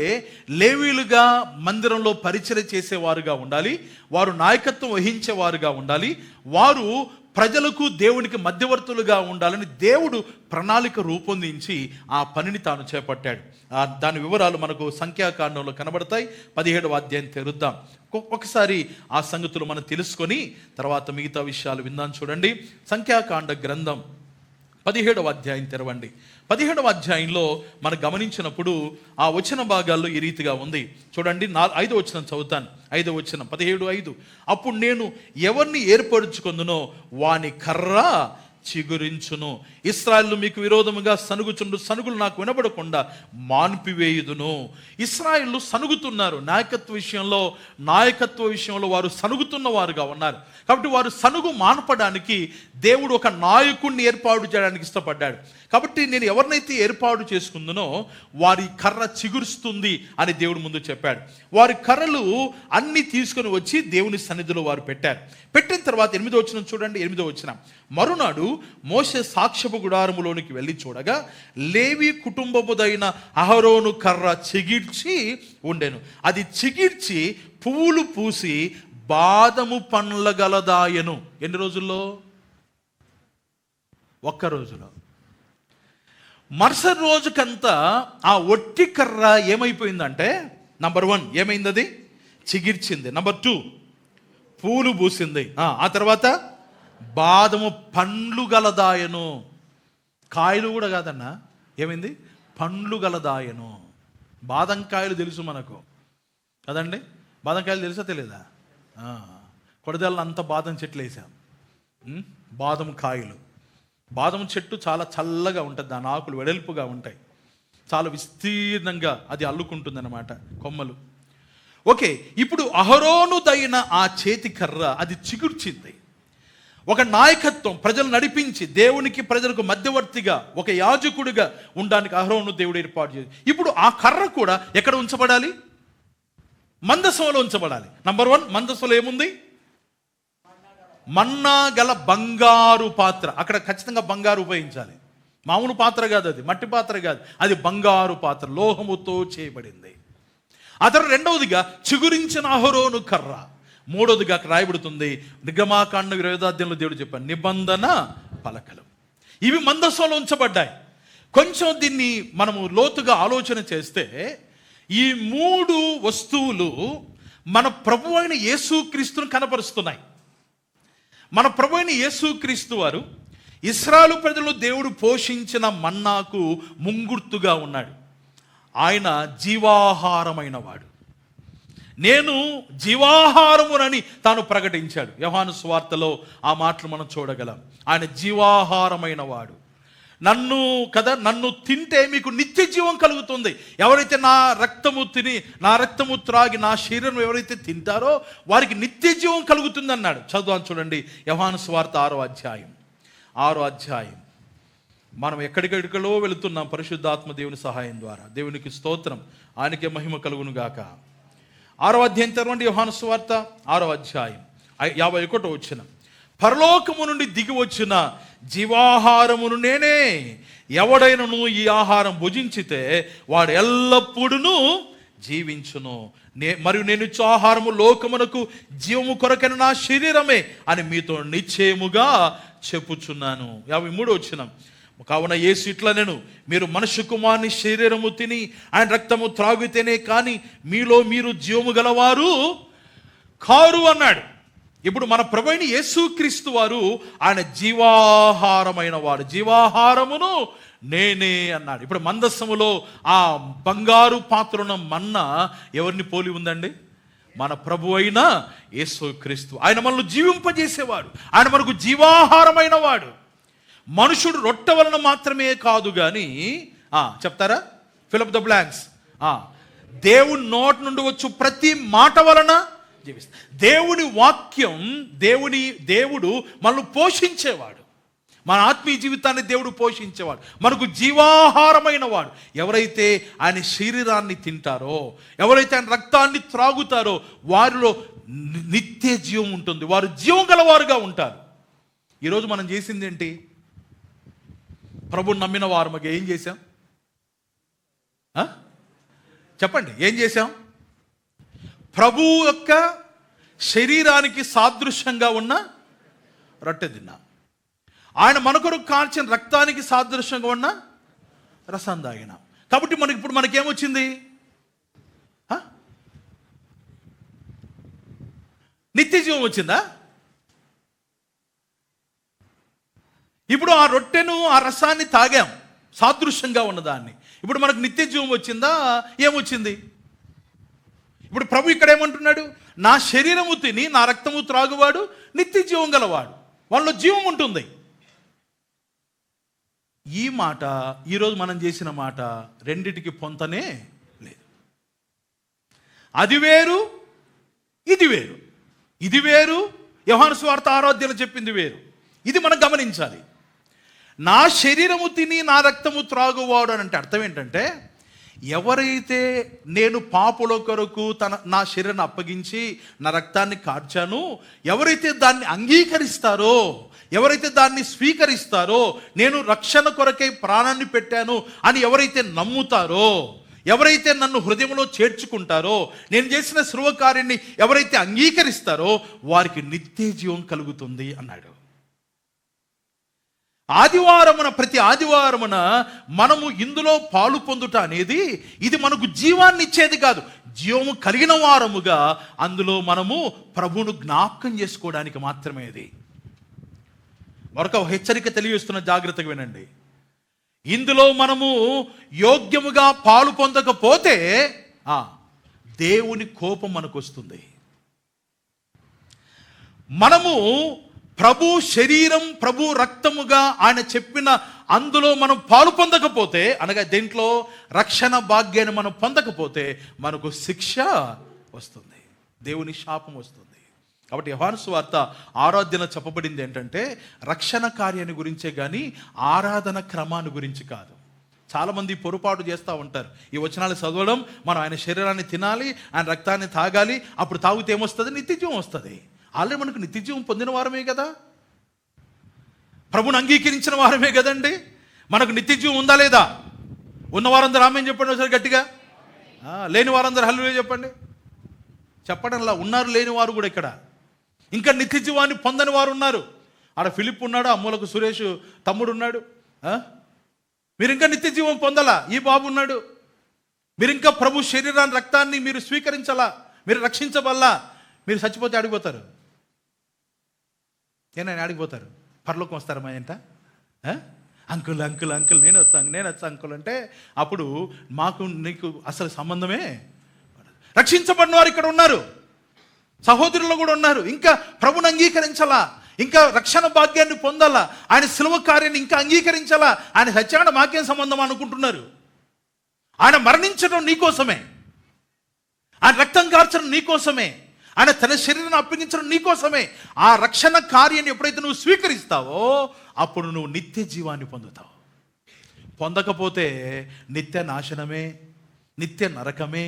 లేవీలుగా మందిరంలో పరిచర్య చేసేవారుగా ఉండాలి, వారు నాయకత్వం వహించేవారుగా ఉండాలి, వారు ప్రజలకు దేవునికి మధ్యవర్తులుగా ఉండాలని దేవుడు ప్రణాళిక రూపొందించి ఆ పనిని తాను చేపట్టాడు. దాని వివరాలు మనకు సంఖ్యాకాండంలో కనబడతాయి. 17వ అధ్యాయం తెరుద్దాం. ఒకసారి ఆ సంగతులు మనం తెలుసుకొని తర్వాత మిగతా విషయాలు విందాం. చూడండి, సంఖ్యాకాండ గ్రంథం 17వ అధ్యాయం తెరవండి. 17వ అధ్యాయంలో మనం గమనించినప్పుడు ఆ వచన భాగాల్లో ఈ రీతిగా ఉంది. చూడండి, 5వ వచనం చదువుతాను. 5వ వచనం 17:5. అప్పుడు నేను ఎవరిని ఏర్పరచుకొందునో వాని కర్ర చిగురించును, ఇశ్రాయేలు మీకు విరోధముగా సనుగుచుండు సనుగులు నాకు వినబడకుండా మాన్పివేయుదును. ఇశ్రాయేలు సనుగుతున్నారు, నాయకత్వ విషయంలో వారు సనుగుతున్న వారుగా ఉన్నారు. కాబట్టి వారు సనుగు మాన్పడానికి దేవుడు ఒక నాయకుడిని ఏర్పాటు చేయడానికి ఇష్టపడ్డాడు. కాబట్టి నేను ఎవరినైతే ఏర్పాటు చేసుకుందునో వారి కర్ర చిగురుస్తుంది అని దేవుడు ముందు చెప్పాడు. వారి కర్రలు అన్ని తీసుకొని వచ్చి దేవుని సన్నిధిలో వారు పెట్టారు. పెట్టిన తర్వాత 8వ వచనం చూడండి. 8వ వచనం, మరునాడు మోషే సాక్ష్యపు గుడారములోనికి వెళ్ళి చూడగా లేవి కుటుంబముదైన అహరోను కర్ర చిగిర్చి ఉండెను. అది చిగిర్చి పువ్వులు పూసి బాదము పండ్ల గలదాయను. ఎన్ని రోజుల్లో? ఒక్క రోజులో. మరుసటి రోజుకంతా ఆ ఒట్టి కర్ర ఏమైపోయిందంటే, నంబర్ 1 ఏమైంది? అది చిగిర్చింది. నంబర్ 2 పూలు పూసింది. ఆ తర్వాత బాదము పండ్లు గలదాయను. కాయలు కూడా కాదన్నా, ఏమైంది? పండ్లు గలదాయను. బాదం కాయలు తెలుసు మనకు కదండి, బాదం కాయలు తెలుసా తెలియదా? కొడదల్లో అంత బాదం చెట్లు వేసాం. బాదం కాయలు, బాదం చెట్టు చాలా చల్లగా ఉంటుంది, దాని ఆకులు వెడల్పుగా ఉంటాయి, చాలా విస్తీర్ణంగా అది అల్లుకుంటుంది అన్నమాట కొమ్మలు. ఓకే, ఇప్పుడు అహరోనుదైన ఆ చేతి కర్ర అది చిగుర్చింది. ఒక నాయకత్వం, ప్రజలు నడిపించి దేవునికి ప్రజలకు మధ్యవర్తిగా ఒక యాజకుడిగా ఉండడానికి అహరోను దేవుడు ఏర్పాటు చేసి, ఇప్పుడు ఆ కర్ర కూడా ఎక్కడ ఉంచబడాలి? మందసంలో ఉంచబడాలి. నంబర్ 1, మందసంలో ఏముంది? మన్నా గల బంగారు పాత్ర. అక్కడ ఖచ్చితంగా బంగారు ఉపయోగించాలి, మామూలు పాత్ర కాదు, అది మట్టి పాత్ర కాదు, అది బంగారు పాత్ర, లోహముతో చేయబడింది. ఆ తర్వాత 2వదిగా చిగురించిన అహరోను కర్ర. 3వదిగా రాయబడుతుంది నిర్గమాకాండ 20వ అధ్యాయంలో దేవుడు చెప్పాడు నిబంధన పలకలు. ఇవి మందసంలో ఉంచబడ్డాయి. కొంచెం దీన్ని మనము లోతుగా ఆలోచన చేస్తే ఈ 3 వస్తువులు మన ప్రభు అయిన యేసుక్రీస్తును కనపరుస్తున్నాయి. మన ప్రభు అయిన యేసుక్రీస్తు వారు ఇశ్రాయేలు ప్రజలు దేవుడు పోషించిన మన్నాకు ముంగుర్తుగా ఉన్నాడు. ఆయన జీవాహారమైన వాడు. నేను జీవాహారమునని తాను ప్రకటించాడు. యోహాను సువార్తలో ఆ మాటలు మనం చూడగలం. ఆయన జీవాహారమైన వాడు. నన్ను తింటే మీకు నిత్య జీవం కలుగుతుంది. ఎవరైతే నా రక్తము త్రాగి నా శరీరం ఎవరైతే తింటారో వారికి నిత్య జీవం కలుగుతుంది అన్నాడు. చదువు చూడండి, యోహాను సువార్త 6వ అధ్యాయం. మనం ఎక్కడికెక్కడో వెళుతున్నాం పరిశుద్ధాత్మ దేవుని సహాయం ద్వారా. దేవునికి స్తోత్రం, ఆయనకే మహిమ కలుగును గాక. 6వ అధ్యాయం తెరవండి, యోహాను సువార్త 6వ అధ్యాయం 51వ వచనం. పరలోకము నుండి దిగి వచ్చిన జీవాహారమును నేనే. ఎవడైనను ఈ ఆహారం భుజించితే వాడు ఎల్లప్పుడూ జీవించును. మరియు నేను ఇచ్చు ఆహారము లోకమునకు జీవము కొరకైన నా శరీరమే అని మీతో నిశ్చయముగా చెప్పుచున్నాను. 53వ వచనం. కావున యేసు ఇట్లా నేను, మీరు మనుష్య కుమారుని శరీరము తిని ఆయన రక్తము త్రాగితేనే కానీ మీలో మీరు జీవము గలవారు కారు అన్నాడు. ఇప్పుడు మన ప్రభువైన యేసుక్రీస్తు వారు ఆయన జీవాహారమైన వాడు. జీవాహారమును నేనే అన్నాడు. ఇప్పుడు మందస్సములో ఆ బంగారు పాత్రన మన్నా ఎవరిని పోలి ఉందండి? మన ప్రభు అయిన యేసుక్రీస్తు. ఆయన మనల్ని జీవింపజేసేవాడు. ఆయన మనకు జీవాహారమైన వాడు. మనుషుడు రొట్టె వలన మాత్రమే కాదు కానీ చెప్తారా? Fill up the blanks. దేవుని నోటి నుండి వచ్చు ప్రతి మాట వలన జీవిస్తాడు. దేవుని వాక్యం, దేవుడు మనల్ని పోషించేవాడు. మన ఆత్మీయ జీవితాన్ని దేవుడు పోషించేవాడు, మనకు జీవాహారమైన వాడు. ఎవరైతే ఆయన శరీరాన్ని తింటారో, ఎవరైతే ఆయన రక్తాన్ని త్రాగుతారో వారిలో నిత్య జీవం ఉంటుంది. వారు జీవం గలవారుగా ఉంటారు. ఈరోజు మనం చేసింది ఏంటి? ప్రభుని నమ్మిన వారు మాకు ఏం చేశాం? చెప్పండి, ఏం చేశాం? ప్రభు యొక్క శరీరానికి సాదృశ్యంగా ఉన్న రొట్టె తిన్నాం. ఆయన మన కొరకు కార్చిన రక్తానికి సాదృశ్యంగా ఉన్న రసం తాగినాం. కాబట్టి ఇప్పుడు మనకేమొచ్చింది? నిత్య జీవం వచ్చిందా? ఇప్పుడు ఆ రొట్టెను ఆ రసాన్ని తాగాం, సాదృశ్యంగా ఉన్నదాన్ని. ఇప్పుడు మనకు నిత్య జీవం వచ్చిందా? ఏమొచ్చింది? ఇప్పుడు ప్రభు ఇక్కడ ఏమంటున్నాడు? నా శరీరము తిని నా రక్తము త్రాగువాడు నిత్య జీవం గలవాడు, వాళ్ళలో జీవం ఉంటుంది. ఈ మాట ఈరోజు మనం చేసిన మాట రెండిటికి పొంతనే లేదు. అది వేరు, ఇది వేరు. ఇది వేరు, యోహాను సువార్త 6వ అధ్యాయంలో చెప్పింది వేరు. ఇది మనం గమనించాలి. నా శరీరము తిని నా రక్తము త్రాగువాడు అని అంటే అర్థం ఏంటంటే, ఎవరైతే నేను పాపుల కొరకు నా శరీరాన్ని అప్పగించి నా రక్తాన్ని కార్చాను, ఎవరైతే దాన్ని అంగీకరిస్తారో, ఎవరైతే దాన్ని స్వీకరిస్తారో, నేను రక్షణ కొరకై ప్రాణాన్ని పెట్టాను అని ఎవరైతే నమ్ముతారో, ఎవరైతే నన్ను హృదయంలో చేర్చుకుంటారో, నేను చేసిన సర్వకార్యాన్ని ఎవరైతే అంగీకరిస్తారో వారికి నిత్య జీవం కలుగుతుంది అన్నాడు. ప్రతి ఆదివారమున మనము ఇందులో పాలు పొందుట అనేది ఇది మనకు జీవాన్ని ఇచ్చేది కాదు. జీవము కలిగిన వారముగా అందులో మనము ప్రభువును జ్ఞాపకం చేసుకోవడానికి మాత్రమే. ఇది మరొక హెచ్చరిక తెలియజేస్తున్న, జాగ్రత్తగా వినండి. ఇందులో మనము యోగ్యముగా పాలు పొందకపోతే దేవుని కోపం మనకు వస్తుంది. మనము ప్రభు శరీరం, ప్రభు రక్తముగా ఆయన చెప్పిన అందులో మనం పాలు పొందకపోతే, అనగా దేంట్లో రక్షణ భాగ్యాన్ని మనం పొందకపోతే మనకు శిక్ష వస్తుంది, దేవుని శాపం వస్తుంది. కాబట్టి యోహాను సువార్త 6వ అధ్యాయంలో చెప్పబడింది ఏంటంటే రక్షణ కార్యాన్ని గురించే కానీ ఆరాధన క్రమాన్ని గురించి కాదు. చాలామంది పొరపాటు చేస్తూ ఉంటారు. ఈ వచనాలు చదవడం, మనం ఆయన శరీరాన్ని తినాలి, ఆయన రక్తాన్ని తాగాలి, అప్పుడు తాగితే ఏమొస్తుంది? నిత్యజీవం వస్తుంది. ఆల్రెడీ మనకు నిత్యజీవం పొందిన వారమే కదా, ప్రభుని అంగీకరించిన వారమే కదండి. మనకు నిత్యజీవం ఉందా లేదా? ఉన్న వారందరూ ఆమేన్ చెప్పండి ఒకసారి గట్టిగా. లేని వారందరూ హల్లెలూయా చెప్పండి. చెప్పడంలా ఉన్నారు లేని వారు కూడా ఇక్కడ. ఇంకా నిత్యజీవాన్ని పొందని వారు ఉన్నారు. ఆడ ఫిలిప్ ఉన్నాడు, అమ్మలకు సురేష్ తమ్ముడు ఉన్నాడు. మీరు ఇంకా నిత్యజీవం పొందాలా? ఈ బాబు ఉన్నాడు. మీరు ఇంకా ప్రభు శరీరాన్ని రక్తాన్ని మీరు స్వీకరించాలా? మీరు రక్షించబల్లా? మీరు చచ్చిపోతే అడిగిపోతారు. ఏనాయన అడిగిపోతారు? పరలోకం వస్తారా మా ఏంట? అంకుల్ అంకుల్ అంకుల్ నేను వచ్చా అంకుల్ అంటే అప్పుడు మాకు నీకు అసలు సంబంధమే. రక్షించబడిన వారు ఇక్కడ ఉన్నారు, సహోదరులు కూడా ఉన్నారు. ఇంకా ప్రభుని అంగీకరించాలా, ఇంకా రక్షణ భాగ్యాన్ని పొందాలా, ఆయన శిలువ కార్యాన్ని ఇంకా అంగీకరించాలా. ఆయన సత్యాన్ని మాకేం సంబంధం అనుకుంటున్నారు? ఆయన మరణించడం నీకోసమే, ఆయన రక్తం కార్చడం నీకోసమే, ఆయన తన శరీరాన్ని అప్పగించడం నీకోసమే. ఆ రక్షణ కార్యాన్ని ఎప్పుడైతే నువ్వు స్వీకరిస్తావో అప్పుడు నువ్వు నిత్య జీవాన్ని పొందుతావు. పొందకపోతే నిత్య నాశనమే, నిత్య నరకమే.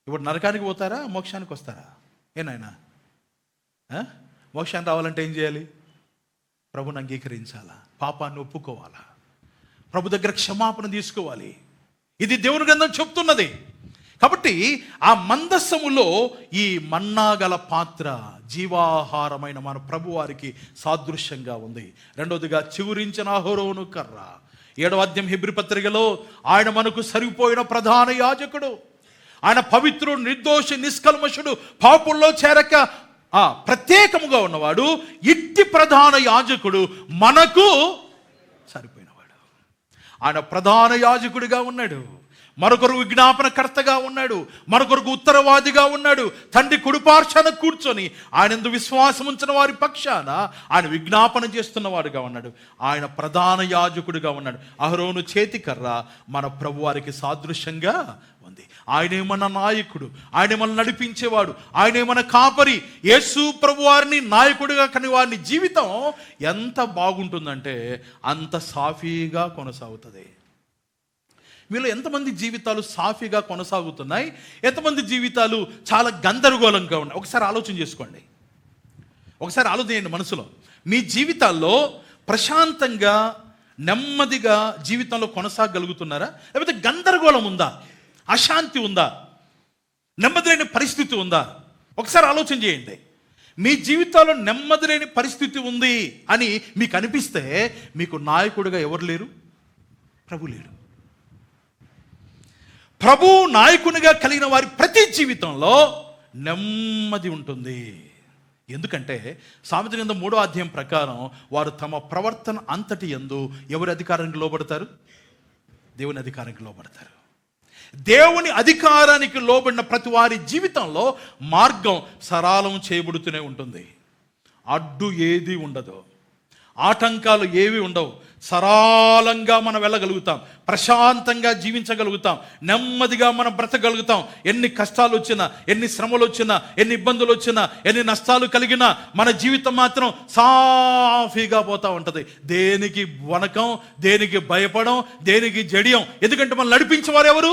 ఇప్పుడు నరకానికి పోతారా, మోక్షానికి వస్తారా? ఏనాయనా మోక్షాన్ని రావాలంటే ఏం చేయాలి? ప్రభుని అంగీకరించాలా, పాపాన్ని ఒప్పుకోవాలా, ప్రభు దగ్గర క్షమాపణ తీసుకోవాలి. ఇది దేవుని గ్రంథం చెప్తున్నది. కాబట్టి ఆ మందసములో ఈ మన్నాగల పాత్ర జీవాహారమైన మన ప్రభు వారికి సాదృశ్యంగా ఉంది. రెండవదిగా చిగురించిన అహరోను కర్ర. 7వ అధ్యాయం హెబ్రీ పత్రికలో ఆయన మనకు సరిపోయిన ప్రధాన యాజకుడు, ఆయన పవిత్రుడు, నిర్దోషి, నిష్కల్మషుడు, పాపుల్లో చేరక ప్రత్యేకముగా ఉన్నవాడు. ఇట్టి ప్రధాన యాజకుడు మనకు సరిపోయినవాడు. ఆయన ప్రధాన యాజకుడిగా ఉన్నాడు, మరొకరు విజ్ఞాపనకర్తగా ఉన్నాడు, మరొకరికి ఉత్తరవాదిగా ఉన్నాడు. తండ్రి కుడిపార్శ్వన కూర్చొని ఆయనందు విశ్వాసం ఉంచిన వారి పక్షాన ఆయన విజ్ఞాపన చేస్తున్నవాడుగా ఉన్నాడు. ఆయన ప్రధాన యాజకుడిగా ఉన్నాడు. అహరోను చేతికర్ర మన ప్రభు వారికి సాదృశ్యంగా ఉంది. ఆయనే మన నాయకుడు, ఆయనే మన నడిపించేవాడు, ఆయనే మన కాపరి. యేసు ప్రభు వారిని నాయకుడిగా కని వారిని జీవితం ఎంత బాగుంటుందంటే అంత సాఫీగా కొనసాగుతుంది. మీలో ఎంతమంది జీవితాలు సాఫీగా కొనసాగుతున్నాయి, ఎంతమంది జీవితాలు చాలా గందరగోళంగా ఉన్నాయి? ఒకసారి ఆలోచన చేసుకోండి, ఒకసారి ఆలోచన చేయండి మనసులో. మీ జీవితాల్లో ప్రశాంతంగా నెమ్మదిగా జీవితంలో కొనసాగలుగుతున్నారా? లేకపోతే గందరగోళం ఉందా, అశాంతి ఉందా, నెమ్మది లేని పరిస్థితి ఉందా? ఒకసారి ఆలోచన చేయండి. మీ జీవితాల్లో నెమ్మది లేని పరిస్థితి ఉంది అని మీకు అనిపిస్తే మీకు నాయకుడిగా ఎవరు లేరు? ప్రభు లేడు. ప్రభు నాయకునిగా కలిగిన వారి ప్రతి జీవితంలో నెమ్మది ఉంటుంది. ఎందుకంటే సామెత గ్రంథం 3వ అధ్యాయం ప్రకారం వారు తమ ప్రవర్తన అంతటి యందు ఎవరి అధికారానికి లోబడతారు? దేవుని అధికారానికి లోబడతారు. దేవుని అధికారానికి లోబడిన ప్రతి వారి జీవితంలో మార్గం సరళం చేయబడుతూనే ఉంటుంది. అడ్డు ఏది ఉండదు, ఆటంకాలు ఏవి ఉండవు. సరళంగా మనం వెళ్ళగలుగుతాం, ప్రశాంతంగా జీవించగలుగుతాం, నెమ్మదిగా మనం బ్రతకగలుగుతాం. ఎన్ని కష్టాలు వచ్చినా, ఎన్ని శ్రమలు వచ్చినా, ఎన్ని ఇబ్బందులు వచ్చినా, ఎన్ని నష్టాలు కలిగినా మన జీవితం మాత్రం సాఫీగా పోతూ ఉంటుంది. దేనికి వనకం, దేనికి భయపడం, దేనికి జడియం. ఎందుకంటే మనం నడిపించేవారు ఎవరు?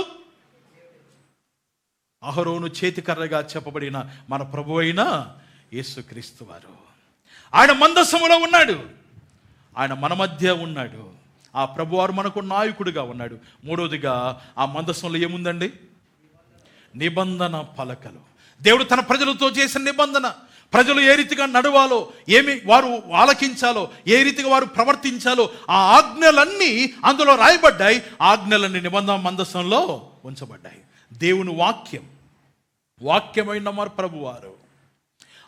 అహరోను చేతికర్రగా చెప్పబడిన మన ప్రభు అయిన యేసుక్రీస్తు వారు. ఆయన మందసములో ఉన్నాడు, ఆయన మన మధ్య ఉన్నాడు. ఆ ప్రభువారు మనకు నాయకుడిగా ఉన్నాడు. మూడవదిగా ఆ మందసంలో ఏముందండి? నిబంధన పలకలు. దేవుడు తన ప్రజలతో చేసిన నిబంధన, ప్రజలు ఏ రీతిగా నడవాలో, ఏమి వారు ఆలకించాలో, ఏ రీతిగా వారు ప్రవర్తించాలో ఆ ఆజ్ఞలన్నీ అందులో రాయబడ్డాయి. ఆజ్ఞలన్నీ నిబంధన మందసంలో ఉంచబడ్డాయి. దేవుని వాక్యమైన మన ప్రభువారు,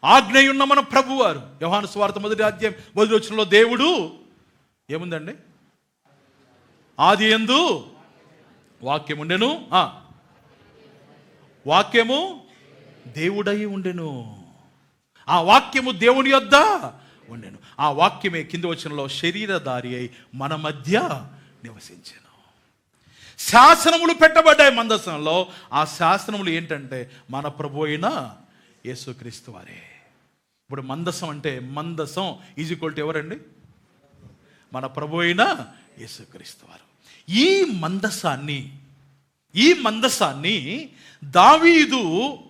ఆజ్ఞయున్న మన ప్రభువారు. యోహాను సువార్త 1వ అధ్యాయం 1వ వచనంలో దేవుడు ఏముందండి? ఆది యందు వాక్యం ఉండెను, వాక్యము దేవుడై ఉండెను. ఆ వాక్యము దేవుని యొద్ద ఉండెను. ఆ వాక్యమే కింది వచనంలో శరీరధారి అయి మన మధ్య నివసించెను. శాసనములు పెట్టబడ్డాయి మందసంలో. ఆ శాసనములు ఏంటంటే మన ప్రభు అయిన యేసుక్రీస్తు వారే. ఇప్పుడు మందసం అంటే, మందసం ఈజ్ఈక్వల్ టు ఎవరండి? మన ప్రభు అయిన యేసుక్రీస్తు వారు. ఈ మందసాన్ని దావీదు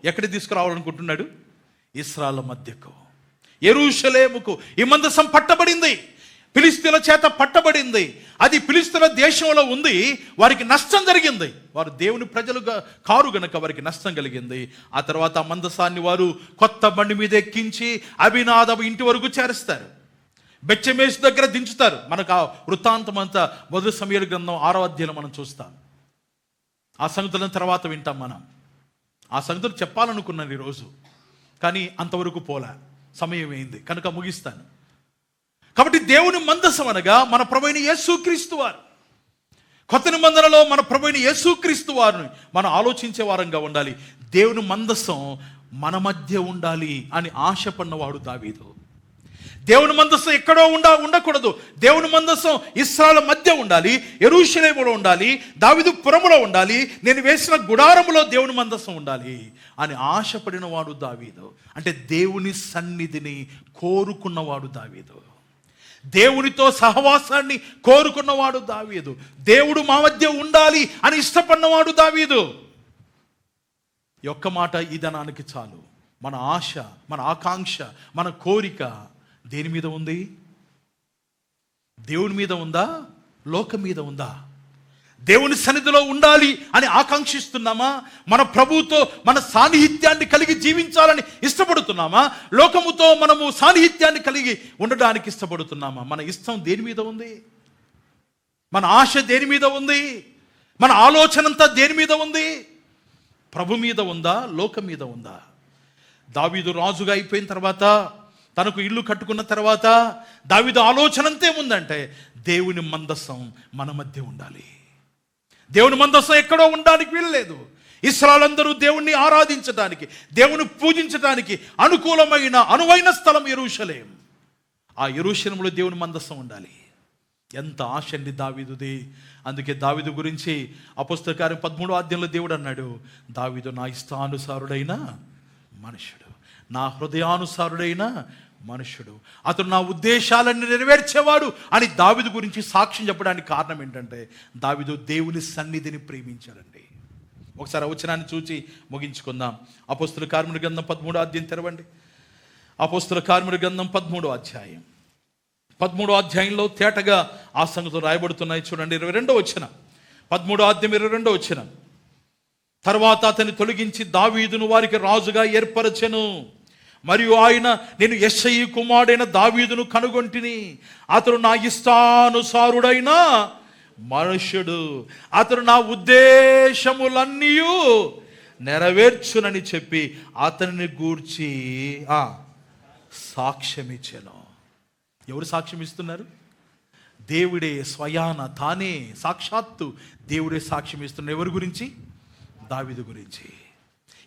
ఎక్కడికి తీసుకురావాలనుకుంటున్నాడు? ఇశ్రాయేలు మధ్యకు, యెరూషలేముకు ఈ మందసం పట్టబడింది. ఫిలిష్తీయుల చేత పట్టబడింది. అది ఫిలిష్తీయుల దేశంలో ఉంది. వారికి నష్టం జరిగింది. వారు దేవుని ప్రజలుగా కారు గనక వారికి నష్టం కలిగింది. ఆ తర్వాత ఆ మందసాన్ని వారు కొత్త బండి మీద ఎక్కించి అబీనాదాబు ఇంటి వరకు చేరుస్తారు. బెత్షెమెషు దగ్గర దించుతారు. మనకు ఆ వృత్తాంతం అంతా 1 సమూయేలు గ్రంథం 6వ అధ్యాయంలో మనం చూస్తాం. ఆ సంగతులను తర్వాత వింటాం. మనం ఆ సంగతులు చెప్పాలనుకున్నాను ఈరోజు, కానీ అంతవరకు పోలే, సమయం అయింది కనుక ముగిస్తాను. కాబట్టి దేవుని మందసం అనగా మన ప్రభువైన యేసుక్రీస్తు వారు. కొత్త నిబంధనలో మన ప్రభువైన యేసుక్రీస్తు వారిని మనం ఆలోచించే వారంగా ఉండాలి. దేవుని మందసం మన మధ్య ఉండాలి అని ఆశపడినవాడు దావీదు. దేవుని మందసం ఎక్కడో ఉండకూడదు. దేవుని మందసం ఇశ్రాయేలు మధ్య ఉండాలి, యెరూషలేములో ఉండాలి, దావీదు పురములో ఉండాలి, నేను వేసిన గుడారములో దేవుని మందసం ఉండాలి అని ఆశపడిన వాడు దావీదు. అంటే దేవుని సన్నిధిని కోరుకున్నవాడు దావీదు. దేవునితో సహవాసాన్ని కోరుకున్నవాడు దావీదు. దేవుడు మా మధ్య ఉండాలి అని ఇష్టపడినవాడు దావీదు. ఒక్క మాట ఈ దినానికి చాలు. మన ఆశ, మన ఆకాంక్ష, మన కోరిక దేని మీద ఉంది? దేవుని మీద ఉందా? లోకం మీద ఉందా? దేవుని సన్నిధిలో ఉండాలి అని ఆకాంక్షిస్తున్నామా? మన ప్రభువుతో మన సాన్నిహిత్యాన్ని కలిగి జీవించాలని ఇష్టపడుతున్నామా? లోకముతో మనము సాన్నిహిత్యాన్ని కలిగి ఉండడానికి ఇష్టపడుతున్నామా? మన ఇష్టం దేని మీద ఉంది? మన ఆశ దేని మీద ఉంది? మన ఆలోచన అంతా దేని మీద ఉంది? ప్రభు మీద ఉందా? లోకం మీద ఉందా? దావీదు రాజుగా అయిపోయిన తర్వాత, తనకు ఇల్లు కట్టుకున్న తర్వాత దావీదు ఆలోచన అంతేముందంటే దేవుని మందసం మన మధ్య ఉండాలి. దేవుని మందసం ఎక్కడో ఉండడానికి వీల్లేదు. ఇశ్రాయేలందరూ దేవుణ్ణి ఆరాధించడానికి, దేవుని పూజించడానికి అనువైన స్థలం యెరూషలేం. ఆ యెరూషలేములో దేవుని మందసం ఉండాలి. ఎంత ఆశ అండి దావీదుది. అందుకే దావీదు గురించి అపోస్తలుల కార్యం 13వ అధ్యాయంలో దేవుడు అన్నాడు, దావీదు నా ఇష్టానుసారుడైన మనుషుడు, నా హృదయానుసారుడైన మనుషుడు, అతడు నా ఉద్దేశాలను నెరవేర్చేవాడు అని దావీదు గురించి సాక్ష్యం చెప్పడానికి కారణం ఏంటంటే దావీదు దేవుని సన్నిధిని ప్రేమించాడండి. ఒకసారి వచనాన్ని చూసి ముగించుకుందాం. అపోస్తలుల కార్యముల గ్రంథం 13వ అధ్యాయం తెరవండి. అపోస్తలుల కార్యముల గ్రంథం 13వ అధ్యాయం. 13వ అధ్యాయంలో తేటగా ఆ సంగతులు రాయబడుతున్నాయి. చూడండి 22వ వచనం. 13వ అధ్యాయం 22వ వచనం. తర్వాత అతన్ని తొలగించి దావీదును వారికి రాజుగా ఏర్పరచెను. మరియు ఆయన, నేను యెష్షయి కుమారుడైన దావీదును కనుగొంటిని, అతడు నా ఇష్టానుసారుడైన మనుష్యుడు, అతడు నా ఉద్దేశములన్నీ నెరవేర్చునని చెప్పి అతనిని గూర్చి సాక్ష్యమిచ్చెను. ఎవరు సాక్ష్యం ఇస్తున్నారు? దేవుడే స్వయాన తానే, సాక్షాత్తు దేవుడే సాక్ష్యం ఇస్తున్నాడు. ఎవరి గురించి? దావీదు గురించి.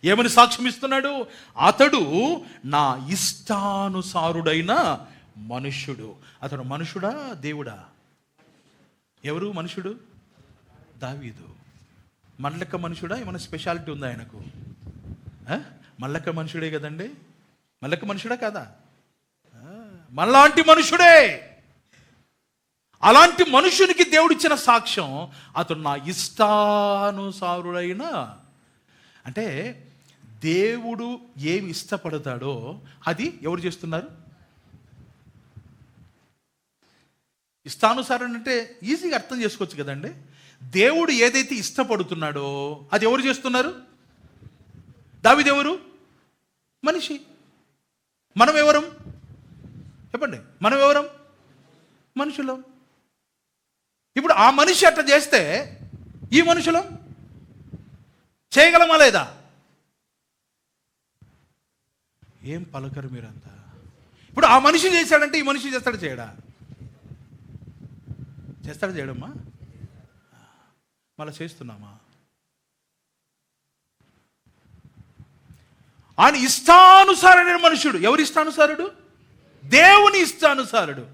ఏమని సాక్ష్యం ఇస్తున్నాడు? అతడు నా ఇష్టానుసారుడైన మనుష్యుడు. అతడు మనుషుడా దేవుడా? ఎవరు మనుషుడు? దావీదు. మల్లెక్క మనుషుడా? ఏమైనా స్పెషాలిటీ ఉందా ఆయనకు? మల్లెక్క మనుషుడే కదండి. మల్లెక్క మనుషుడా కాదా? మనలాంటి మనుషుడే. అలాంటి మనుషునికి దేవుడిచ్చిన సాక్ష్యం, అతడు నా ఇష్టానుసారుడైన. అంటే దేవుడు ఏమి ఇష్టపడతాడో అది ఎవరు చేస్తున్నారు? ఇష్టానుసారం అంటే ఈజీగా అర్థం చేసుకోవచ్చు కదండి. దేవుడు ఏదైతే ఇష్టపడుతున్నాడో అది ఎవరు చేస్తున్నారు? దావీదు ఎవరు? మనిషి. మనం ఎవరం చెప్పండి? మనం ఎవరం? మనుషులం. ఇప్పుడు ఆ మనిషి అట్లా చేస్తే ఈ మనుషులం చేయగలమా లేదా? ఏం పలకరు మీరంతా. ఇప్పుడు ఆ మనిషి చేశాడంటే ఈ మనిషి చేస్తాడు చేయడా? చేస్తాడు చేయడమ్మా? మళ్ళీ చేస్తున్నామా? ఆయన ఇష్టానుసారుడైన మనుషుడు. ఎవరి ఇష్టానుసారుడు? దేవుని ఇష్టానుసారుడు.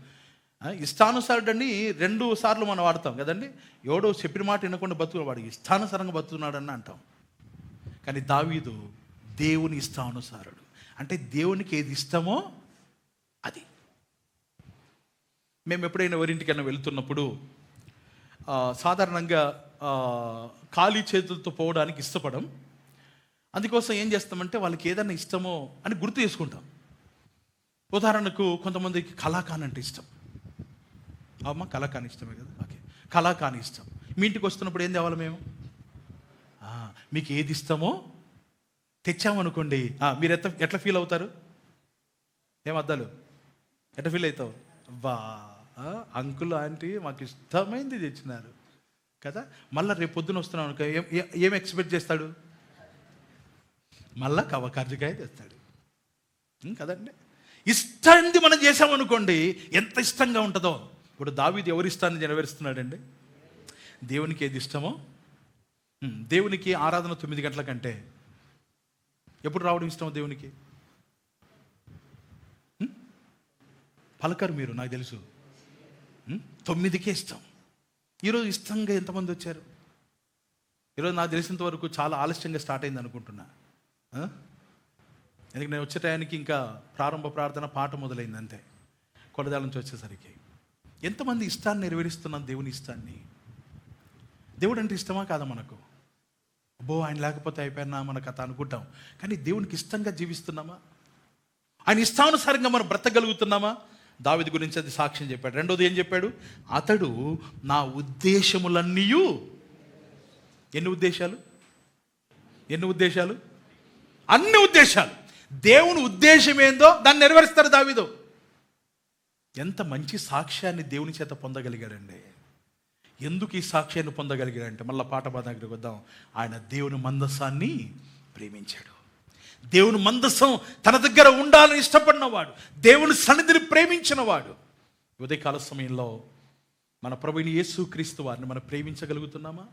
ఇష్టానుసారుడు అని 2 సార్లు మనం వాడతాం కదండి. ఎవడో చెప్పిన మాట వినకుండా బతుకున్న వాడు ఇష్టానుసారంగా బతుకున్నాడని అంటాం. కానీ దావీదు దేవుని ఇష్టానుసారుడు. అంటే దేవునికి ఏది ఇష్టమో అది. మేము ఎప్పుడైనా ఎవరింటికైనా వెళ్తున్నప్పుడు సాధారణంగా ఖాళీ చేతులతో పోవడానికి ఇష్టపడం. అందుకోసం ఏం చేస్తామంటే వాళ్ళకి ఏదైనా ఇష్టమో అని గుర్తు చేసుకుంటాం. ఉదాహరణకు కొంతమందికి కలాకాన్ అంటే ఇష్టం. అమ్మ కలాకాన్ ఇష్టమే కదా, ఓకే కలాకాన్ ఇష్టం. మీ ఇంటికి వస్తున్నప్పుడు ఏం తేవాలి మేము? మీకు ఏది ఇష్టమో తెచ్చామనుకోండి, మీరు ఎట్లా ఫీల్ అవుతారు? ఏం అద్దాలు ఎట్లా ఫీల్ అవుతావు? అబ్బా అంకుల్ ఆంటీ మాకు ఇష్టమైంది తెచ్చినారు కదా. మళ్ళీ రేపు పొద్దున వస్తున్నాం అనుకో, ఏం ఎక్స్పెక్ట్ చేస్తాడు? మళ్ళా కర్జికాయ తెస్తాడు కదండి. ఇష్టాన్ని మనం చేసామనుకోండి ఎంత ఇష్టంగా ఉంటుందో. ఇప్పుడు దావీదు ఎవరి ఇష్టాన్ని నెరవేరుస్తున్నాడండి? దేవునికి ఏది ఇష్టమో. దేవునికి ఆరాధన 9 గంటల కంటే ఎప్పుడు రావడం ఇష్టమో దేవునికి? పలకరు మీరు, నాకు తెలుసు. 9కే ఇష్టం. ఈరోజు ఇష్టంగా ఎంతమంది వచ్చారు? ఈరోజు నాకు తెలిసినంత వరకు చాలా ఆలస్యంగా స్టార్ట్ అయింది అనుకుంటున్నా. ఎందుకంటే నేను వచ్చే టయానికి ఇంకా ప్రారంభ ప్రార్థన పాట మొదలైంది అంతే. కొలదాల నుంచి వచ్చేసరికి ఎంతమంది ఇష్టాన్ని నెరవేరుస్తున్నాం? దేవుని ఇష్టాన్ని. దేవుడు అంటే ఇష్టమా కాదా మనకు? అబ్బో ఆయన లేకపోతే అయిపోయినా మన కథ అనుకుంటాం. కానీ దేవునికి ఇష్టంగా జీవిస్తున్నామా? ఆయన ఇష్టానుసారంగా మనం బ్రతకగలుగుతున్నామా? దావీదు గురించి అది సాక్ష్యం చెప్పాడు. రెండోది ఏం చెప్పాడు? అతడు నా ఉద్దేశములన్నీ, ఎన్ని ఉద్దేశాలు? అన్ని ఉద్దేశాలు. దేవుని ఉద్దేశం ఏందో దాన్ని నెరవేరుస్తారు దావీదు. ఎంత మంచి సాక్ష్యాన్ని దేవుని చేత పొందగలిగాడండి. ఎందుకు ఈ సాక్ష్యాన్ని పొందగలిగాడంటే, మళ్ళీ పాట దగ్గరికి వద్దాం. ఆయన దేవుని మందసాన్ని ప్రేమించాడు. దేవుని మందసం తన దగ్గర ఉండాలని ఇష్టపడినవాడు, దేవుని సన్నిధిని ప్రేమించినవాడు. ఉదయకాల సమయంలో మన ప్రభువైన యేసుక్రీస్తు వారిని మనం ప్రేమించగలుగుతున్నామా?